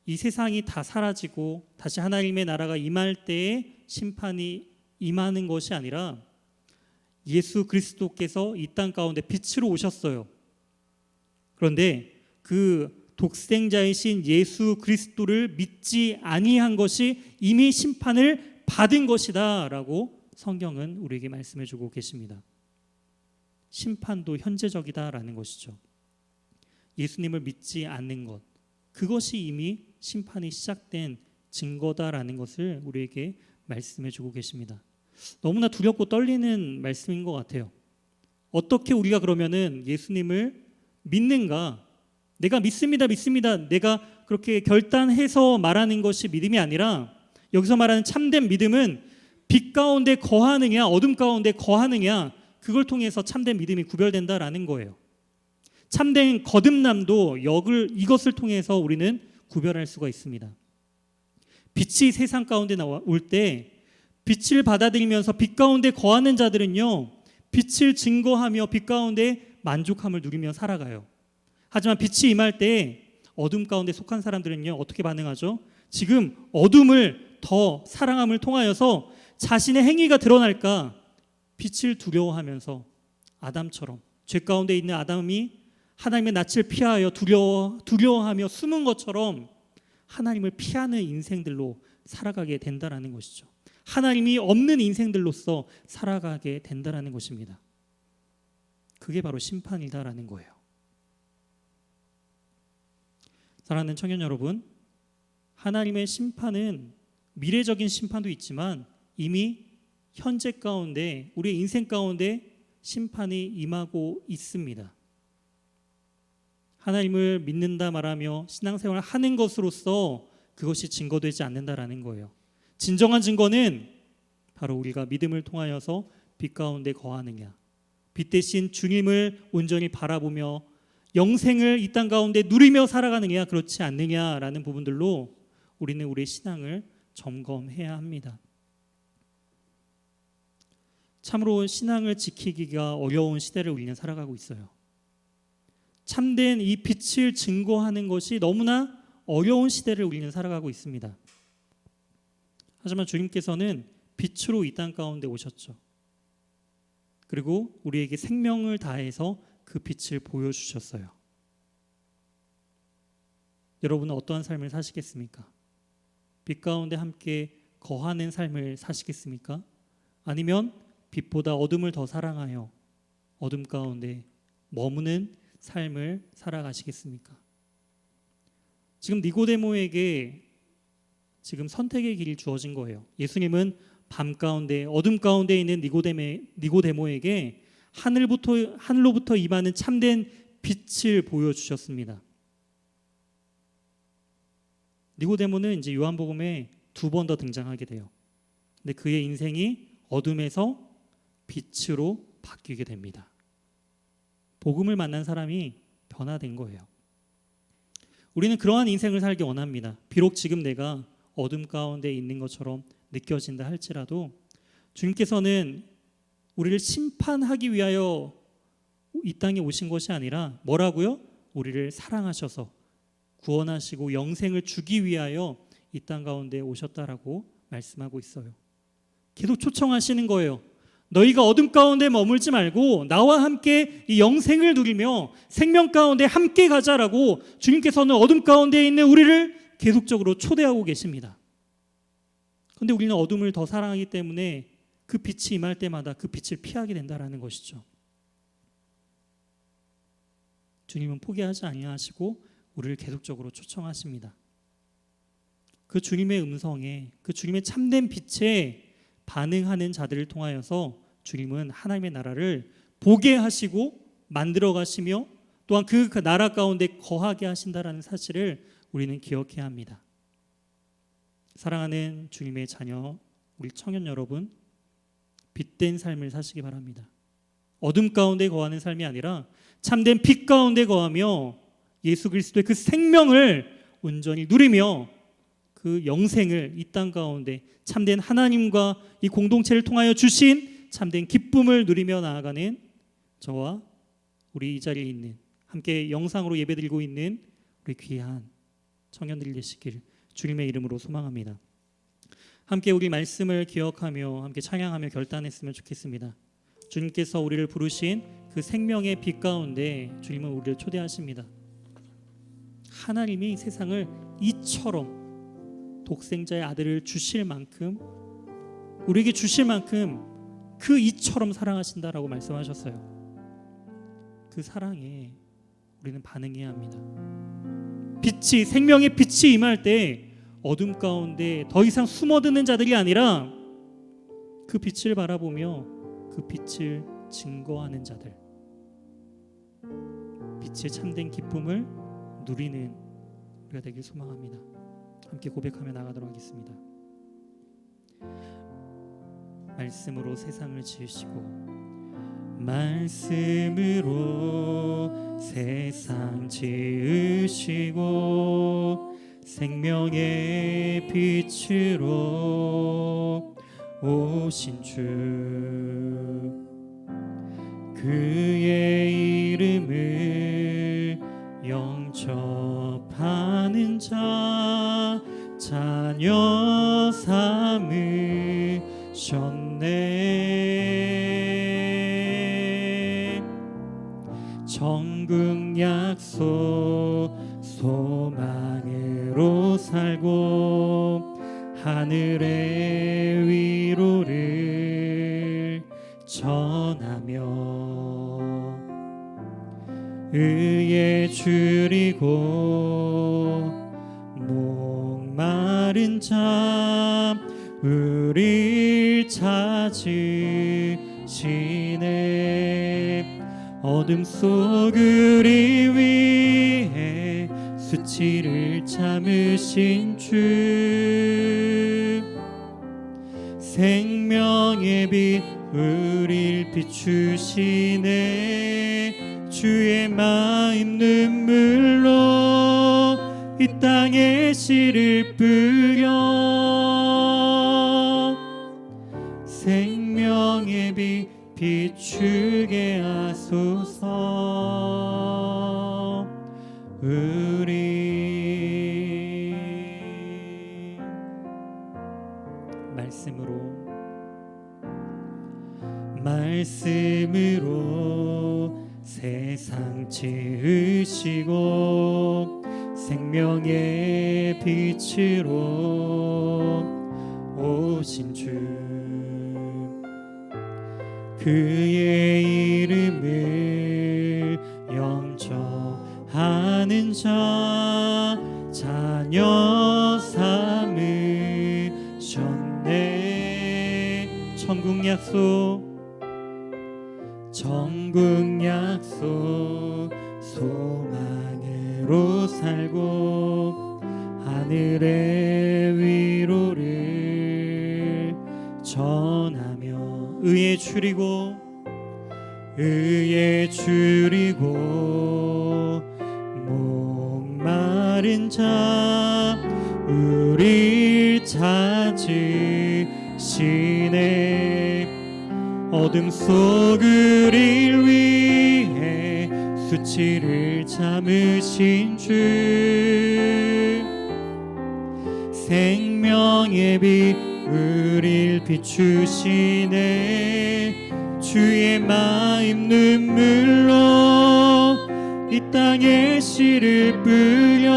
이 세상이 다 사라지고 다시 하나님의 나라가 임할 때에 심판이 임하는 것이 아니라 예수 그리스도께서 이 땅 가운데 빛으로 오셨어요. 그런데 그 독생자이신 예수 그리스도를 믿지 아니한 것이 이미 심판을 받은 것이다 라고 성경은 우리에게 말씀해 주고 계십니다. 심판도 현재적이다라는 것이죠. 예수님을 믿지 않는 것, 그것이 이미 심판이 시작된 증거다라는 것을 우리에게 말씀해 주고 계십니다. 너무나 두렵고 떨리는 말씀인 것 같아요. 어떻게 우리가 그러면은 예수님을 믿는가? 내가 믿습니다, 내가 그렇게 결단해서 말하는 것이 믿음이 아니라 여기서 말하는 참된 믿음은 빛 가운데 거하느냐 어둠 가운데 거하느냐, 그걸 통해서 참된 믿음이 구별된다라는 거예요. 참된 거듭남도 이것을 통해서 우리는 구별할 수가 있습니다. 빛이 세상 가운데 나올 때 빛을 받아들이면서 빛 가운데 거하는 자들은요, 빛을 증거하며 빛 가운데 만족함을 누리며 살아가요. 하지만 빛이 임할 때 어둠 가운데 속한 사람들은요, 어떻게 반응하죠? 지금 어둠을 더 사랑함을 통하여서 자신의 행위가 드러날까 빛을 두려워하면서 아담처럼, 죄 가운데 있는 아담이 하나님의 낯을 피하여 두려워하며 숨은 것처럼 하나님을 피하는 인생들로 살아가게 된다라는 것이죠. 하나님이 없는 인생들로서 살아가게 된다라는 것입니다. 그게 바로 심판이다라는 거예요. 사랑하는 청년 여러분, 하나님의 심판은 미래적인 심판도 있지만 이미 현재 가운데, 우리의 인생 가운데 심판이 임하고 있습니다. 하나님을 믿는다 말하며 신앙생활을 하는 것으로서 그것이 증거되지 않는다라는 거예요. 진정한 증거는 바로 우리가 믿음을 통하여서 빛 가운데 거하느냐, 빛 대신 주님을 온전히 바라보며 영생을 이 땅 가운데 누리며 살아가느냐 그렇지 않느냐라는 부분들로 우리는 우리의 신앙을 점검해야 합니다. 참으로 신앙을 지키기가 어려운 시대를 우리는 살아가고 있어요. 참된 이 빛을 증거하는 것이 너무나 어려운 시대를 우리는 살아가고 있습니다. 하지만 주님께서는 빛으로 이 땅 가운데 오셨죠. 그리고 우리에게 생명을 다해서 그 빛을 보여주셨어요. 여러분은 어떠한 삶을 사시겠습니까? 빛 가운데 함께 거하는 삶을 사시겠습니까? 아니면 빛보다 어둠을 더 사랑하여 어둠 가운데 머무는 삶을 살아가시겠습니까? 지금 니고데모에게 지금 선택의 길이 주어진 거예요. 예수님은 밤 가운데 어둠 가운데 있는 니고데모에게 하늘로부터 임하는 참된 빛을 보여주셨습니다. 니고데모는 이제 요한복음에 2번 더 등장하게 돼요. 근데 그의 인생이 어둠에서 빛으로 바뀌게 됩니다. 복음을 만난 사람이 변화된 거예요. 우리는 그러한 인생을 살기 원합니다. 비록 지금 내가 어둠 가운데 있는 것처럼 느껴진다 할지라도 주님께서는 우리를 심판하기 위하여 이 땅에 오신 것이 아니라 뭐라고요? 우리를 사랑하셔서 구원하시고 영생을 주기 위하여 이 땅 가운데 오셨다라고 말씀하고 있어요. 계속 초청하시는 거예요. 너희가 어둠 가운데 머물지 말고 나와 함께 이 영생을 누리며 생명 가운데 함께 가자라고 주님께서는 어둠 가운데 있는 우리를 계속적으로 초대하고 계십니다. 그런데 우리는 어둠을 더 사랑하기 때문에 그 빛이 임할 때마다 그 빛을 피하게 된다라는 것이죠. 주님은 포기하지 아니하시고 우리를 계속적으로 초청하십니다. 그 주님의 음성에, 그 주님의 참된 빛에 반응하는 자들을 통하여서 주님은 하나님의 나라를 보게 하시고 만들어 가시며 또한 그 나라 가운데 거하게 하신다라는 사실을 우리는 기억해야 합니다. 사랑하는 주님의 자녀, 우리 청년 여러분, 빛된 삶을 사시기 바랍니다. 어둠 가운데 거하는 삶이 아니라 참된 빛 가운데 거하며 예수 그리스도의 그 생명을 온전히 누리며 그 영생을 이 땅 가운데 참된 하나님과 이 공동체를 통하여 주신 참된 기쁨을 누리며 나아가는 저와 우리 이 자리에 있는 함께 영상으로 예배드리고 있는 우리 귀한 청년들이 되시길 주님의 이름으로 소망합니다. 함께 우리 말씀을 기억하며 함께 찬양하며 결단했으면 좋겠습니다. 주님께서 우리를 부르신 그 생명의 빛 가운데 주님은 우리를 초대하십니다. 하나님이 세상을 이처럼 독생자의 아들을 주실 만큼 우리에게 주실 만큼 그 이처럼 사랑하신다라고 말씀하셨어요. 그 사랑에 우리는 반응해야 합니다. 빛이 생명의 빛이 임할 때 어둠 가운데 더 이상 숨어드는 자들이 아니라 그 빛을 바라보며 그 빛을 증거하는 자들, 빛의 참된 기쁨을 누리는 우리가 되길 소망합니다. 함께 고백하며 나가도록 하겠습니다. 말씀으로 세상을 지으시고 말씀으로 세상 지으시고 생명의 빛으로 오신 주 그의 이름을 영접하는 자 자녀 삼으셨네. 천국 약속 소망으로 살고 하늘의 위로를 전하며 의에 줄이고 목마른 자 우릴 찾으시네. 어둠 속 우리 위해 수치를 참으신 주 생명의 빛 우릴 비추시네. 주의 마음 눈물로 이 땅에 씨를 뿌려 생명의 빛 비추게 하소서. 우리 말씀으로 세상 지으시고 생명의 빛으로 오신 주 그의 이름을 영접하는 자 자녀 삼으셨네. 천국 약속 소망으로 살고 하늘의 위로를 전하며 의에 줄이고 목마른 자 우릴 찾으시네. 어둠 속 우릴 위해 수치를 참으신 주 생명의 빛 우릴 비추시네. 주의 마음 눈물로 이 땅에 씨를 뿌려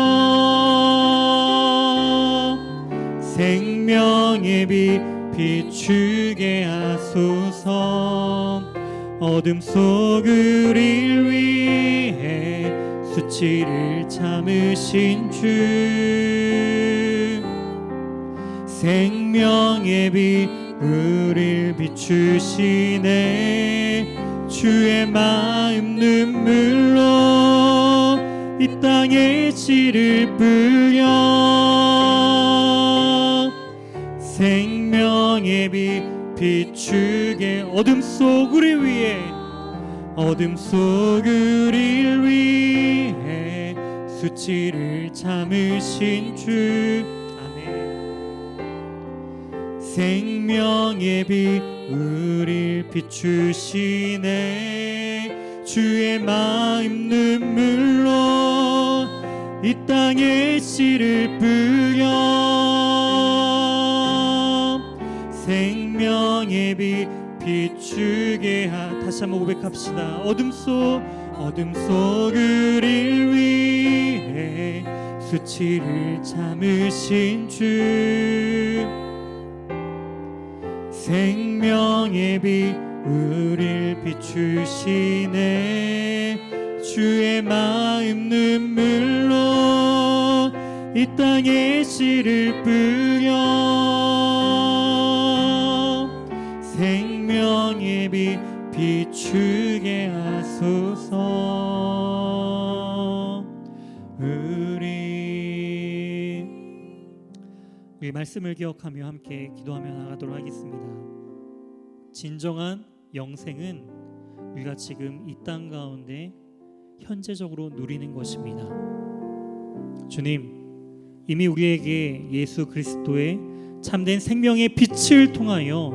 생명의 빛 비추게 하소서. 어둠 속 우릴 위해 수치를 참으신 주 생명의 빛 우릴 비추시네. 주의 마음 눈물로 이 땅에 씨를 뿌려 생명의 빛 비추게 어둠 속 우리 위에 어둠 속 우리를 위해 수치를 참으신 주. 아멘. 생명의 빛 우릴 비추시네. 주의 마음 눈물로 이 땅에 씨를 뿌려 생명의 빛 비추게 다시 한번 고백합시다. 어둠 속 우리를 위해 수치를 참으신 주. 생명의 빛 우릴 비추시네. 주의 마음 눈물로 이 땅에 씨를 뿌려 생명의 빛 비추게 하소서. 우리 말씀을 기억하며 함께 기도하며 나가도록 하겠습니다. 진정한 영생은 우리가 지금 이 땅 가운데 현재적으로 누리는 것입니다. 주님, 이미 우리에게 예수 그리스도의 참된 생명의 빛을 통하여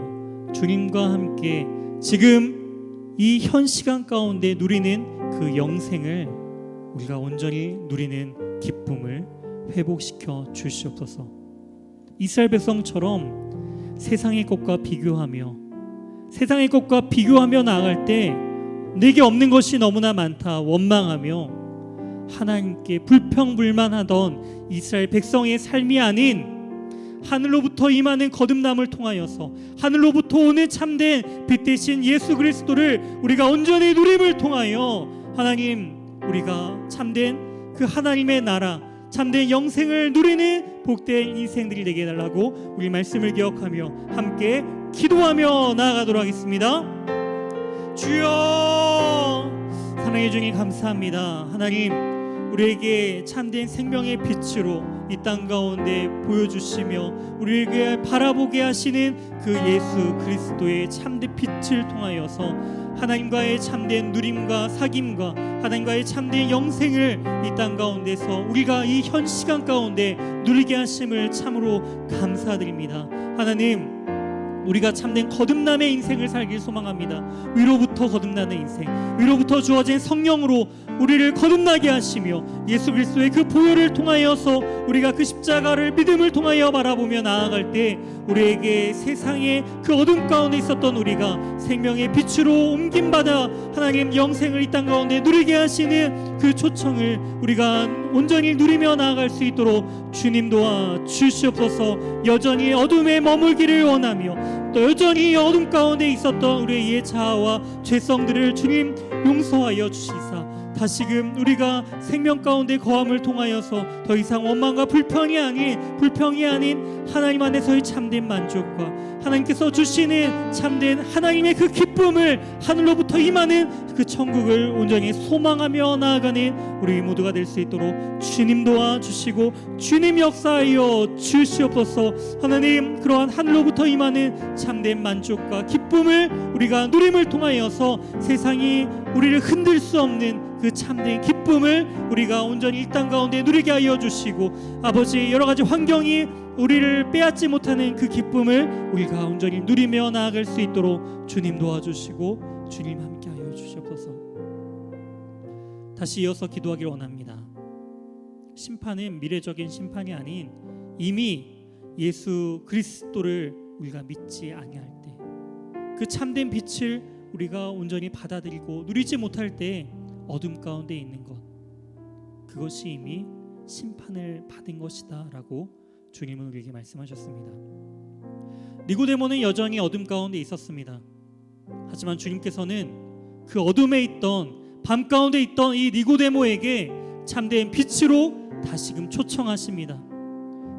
주님과 함께 지금 이 현 시간 가운데 누리는 그 영생을 우리가 온전히 누리는 기쁨을 회복시켜 주시옵소서. 이스라엘 백성처럼 세상의 것과 비교하며 나아갈 때 내게 없는 것이 너무나 많다 원망하며 하나님께 불평불만하던 이스라엘 백성의 삶이 아닌 하늘로부터 임하는 거듭남을 통하여서 하늘로부터 오는 참된 빛 대신 예수 그리스도를 우리가 온전히 누림을 통하여 하나님, 우리가 참된 그 하나님의 나라, 참된 영생을 누리는 복된 인생들이 되게 해달라고 우리 말씀을 기억하며 함께 기도하며 나아가도록 하겠습니다. 주여, 사랑해 주님 감사합니다. 하나님, 우리에게 참된 생명의 빛으로 이 땅 가운데 보여주시며 우리에게 바라보게 하시는 그 예수 그리스도의 참된 빛을 통하여서 하나님과의 참된 누림과 사귐과 하나님과의 참된 영생을 이 땅 가운데서 우리가 이 현 시간 가운데 누리게 하심을 참으로 감사드립니다. 하나님, 우리가 참된 거듭남의 인생을 살길 소망합니다. 위로부터 거듭나는 인생, 위로부터 주어진 성령으로 우리를 거듭나게 하시며 예수 그리스도의 그 보혈을 통하여서 우리가 그 십자가를 믿음을 통하여 바라보며 나아갈 때 우리에게 세상의 그 어둠 가운데 있었던 우리가 생명의 빛으로 옮김받아 하나님 영생을 이 땅 가운데 누리게 하시는 그 초청을 우리가 온전히 누리며 나아갈 수 있도록 주님 도와 주시옵소서. 여전히 어둠에 머물기를 원하며 또 여전히 어둠 가운데 있었던 우리의 옛 자아와 죄성들을 주님 용서하여 주시사 다시금 우리가 생명 가운데 거함을 통하여서 더 이상 원망과 불평이 아닌 하나님 안에서의 참된 만족과 하나님께서 주시는 참된 하나님의 그 기쁨을 하늘로부터 임하는 그 천국을 온전히 소망하며 나아가는 우리 모두가 될 수 있도록 주님 도와주시고 주님 역사하여 주시옵소서. 하나님, 그러한 하늘로부터 임하는 참된 만족과 기쁨을 우리가 누림을 통하여서 세상이 우리를 흔들 수 없는 그 참된 기쁨을 우리가 온전히 이 땅 가운데 누리게 하여 주시고 아버지, 여러 가지 환경이 우리를 빼앗지 못하는 그 기쁨을 우리가 온전히 누리며 나아갈 수 있도록 주님 도와주시고 주님 함께 하여 주시옵소서. 다시 이어서 기도하기를 원합니다. 심판은 미래적인 심판이 아닌 이미 예수 그리스도를 우리가 믿지 아니할 때 그 참된 빛을 우리가 온전히 받아들이고 누리지 못할 때 어둠 가운데 있는 것, 그것이 이미 심판을 받은 것이다 라고 주님은 우리에게 말씀하셨습니다. 니고데모는 여전히 어둠 가운데 있었습니다. 하지만 주님께서는 그 어둠에 있던 밤 가운데 있던 이 니고데모에게 참된 빛으로 다시금 초청하십니다.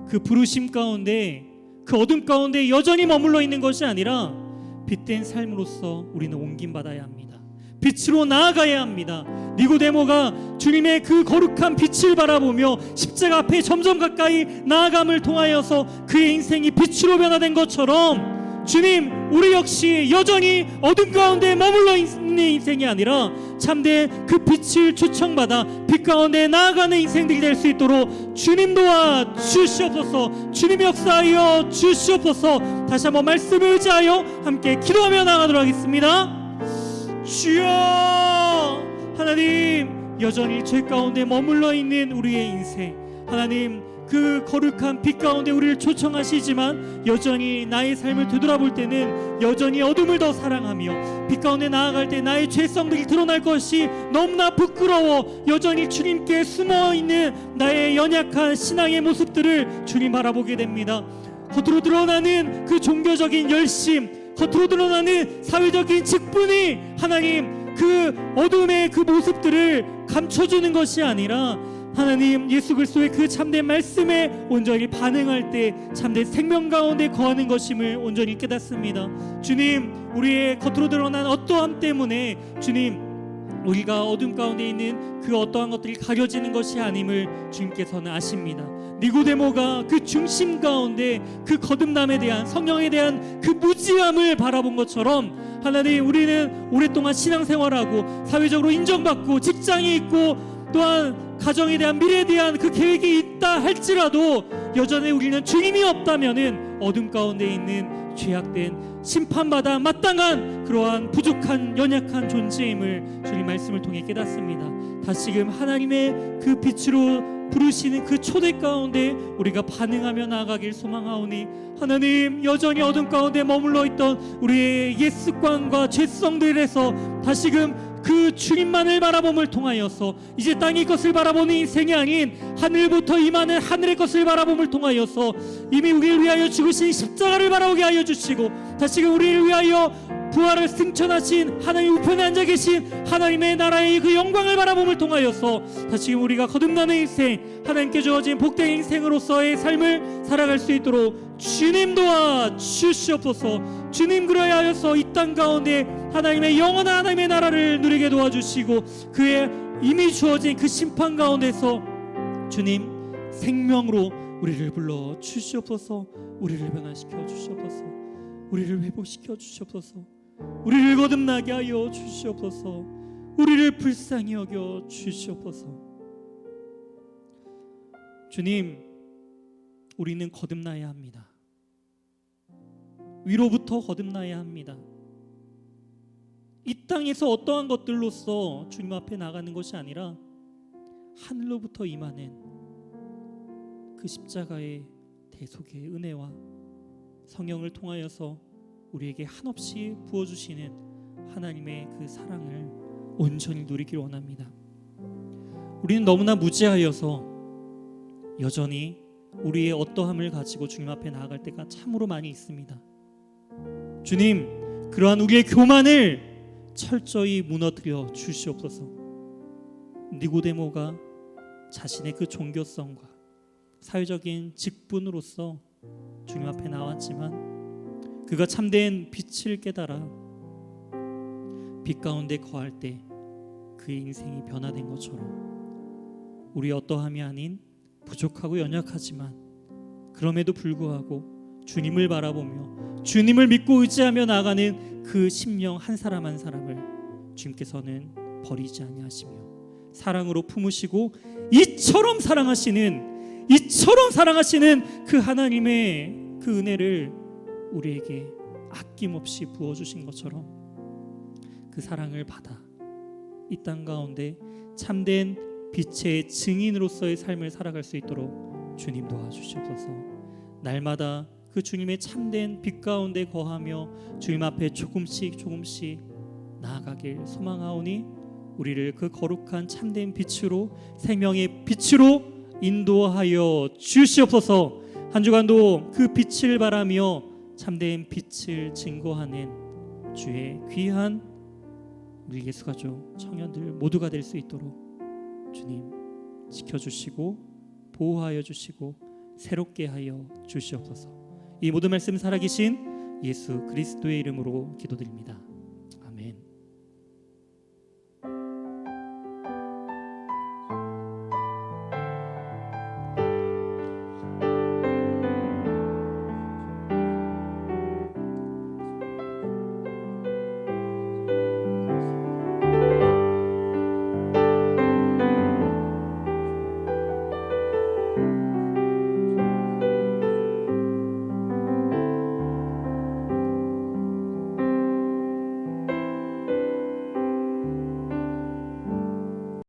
그 부르심 가운데, 그 어둠 가운데 여전히 머물러 있는 것이 아니라 빛된 삶으로서 우리는 옮김받아야 합니다. 빛으로 나아가야 합니다. 니고데모가 주님의 그 거룩한 빛을 바라보며 십자가 앞에 점점 가까이 나아감을 통하여서 그의 인생이 빛으로 변화된 것처럼 주님, 우리 역시 여전히 어둠 가운데 머물러 있는 인생이 아니라 참된 그 빛을 초청받아 빛 가운데 나아가는 인생들이 될 수 있도록 주님 도와 주시옵소서. 주님 역사하여 주시옵소서. 다시 한번 말씀을 의지하여 함께 기도하며 나가도록 하겠습니다. 주여, 하나님, 여전히 죄 가운데 머물러 있는 우리의 인생, 하나님, 그 거룩한 빛 가운데 우리를 초청하시지만 여전히 나의 삶을 되돌아볼 때는 여전히 어둠을 더 사랑하며 빛 가운데 나아갈 때 나의 죄성들이 드러날 것이 너무나 부끄러워 여전히 주님께 숨어있는 나의 연약한 신앙의 모습들을 주님 바라보게 됩니다. 겉으로 드러나는 그 종교적인 열심, 겉으로 드러나는 사회적인 직분이 하나님 그 어둠의 그 모습들을 감춰주는 것이 아니라 하나님 예수 그리스도의 그 참된 말씀에 온전히 반응할 때 참된 생명 가운데 거하는 것임을 온전히 깨닫습니다. 주님, 우리의 겉으로 드러난 어떠함 때문에 주님, 우리가 어둠 가운데 있는 그 어떠한 것들이 가려지는 것이 아님을 주님께서는 아십니다. 니고데모가 그 중심 가운데 그 거듭남에 대한, 성령에 대한 그 무지함을 바라본 것처럼 하나님, 우리는 오랫동안 신앙생활하고 사회적으로 인정받고 직장이 있고 또한 가정에 대한, 미래에 대한 그 계획이 있다 할지라도 여전히 우리는 주님이 없다면은 어둠 가운데 있는 죄악된 심판받아 마땅한 그러한 부족한 연약한 존재임을 주님 말씀을 통해 깨닫습니다. 다시금 하나님의 그 빛으로 부르시는 그 초대 가운데 우리가 반응하며 나아가길 소망하오니 하나님, 여전히 어둠 가운데 머물러 있던 우리의 옛 습관과 죄성들에서 다시금 그 주님만을 바라봄을 통하여서 이제 땅의 것을 바라보는 인생이 아닌 하늘부터 임하는 하늘의 것을 바라봄을 통하여서 이미 우리를 위하여 죽으신 십자가를 바라보게 하여 주시고 다시금 우리를 위하여 부활을 승천하신 하나님 우편에 앉아 계신 하나님의 나라의 그 영광을 바라봄을 통하여서 다시금 우리가 거듭나는 인생, 하나님께 주어진 복된 인생으로서의 삶을 살아갈 수 있도록 주님 도와 주시옵소서. 주님 그러야 하여서 이 땅 가운데 하나님의 영원한 하나님의 나라를 누리게 도와주시고 그의 이미 주어진 그 심판 가운데서 주님 생명으로 우리를 불러 주시옵소서. 우리를 변화시켜 주시옵소서. 우리를 회복시켜 주시옵소서. 우리를 거듭나게 하여 주시옵소서. 우리를 불쌍히 여겨 주시옵소서. 주님, 우리는 거듭나야 합니다. 위로부터 거듭나야 합니다. 이 땅에서 어떠한 것들로서 주님 앞에 나가는 것이 아니라 하늘로부터 임하는 그 십자가의 대속의 은혜와 성령을 통하여서 우리에게 한없이 부어주시는 하나님의 그 사랑을 온전히 누리길 원합니다. 우리는 너무나 무지하여서 여전히 우리의 어떠함을 가지고 주님 앞에 나아갈 때가 참으로 많이 있습니다. 주님, 그러한 우리의 교만을 철저히 무너뜨려 주시옵소서. 니고데모가 자신의 그 종교성과 사회적인 직분으로서 주님 앞에 나왔지만 그가 참된 빛을 깨달아 빛 가운데 거할 때 그의 인생이 변화된 것처럼 우리 어떠함이 아닌 부족하고 연약하지만 그럼에도 불구하고 주님을 바라보며 주님을 믿고 의지하며 나아가는 그 심령 한 사람 한 사람을 주님께서는 버리지 아니하시며 사랑으로 품으시고 이처럼 사랑하시는 그 하나님의 그 은혜를 우리에게 아낌없이 부어주신 것처럼 그 사랑을 받아 이 땅 가운데 참된 빛의 증인으로서의 삶을 살아갈 수 있도록 주님 도와주시옵소서. 날마다 그 주님의 참된 빛 가운데 거하며 주님 앞에 조금씩 나아가길 소망하오니 우리를 그 거룩한 참된 빛으로 생명의 빛으로 인도하여 주시옵소서. 한 주간도 그 빛을 바라며 참된 빛을 증거하는 주의 귀한 우리 예수가족 청년들 모두가 될 수 있도록 주님 지켜주시고 보호하여 주시고 새롭게 하여 주시옵소서. 이 모든 말씀 살아계신 예수 그리스도의 이름으로 기도드립니다.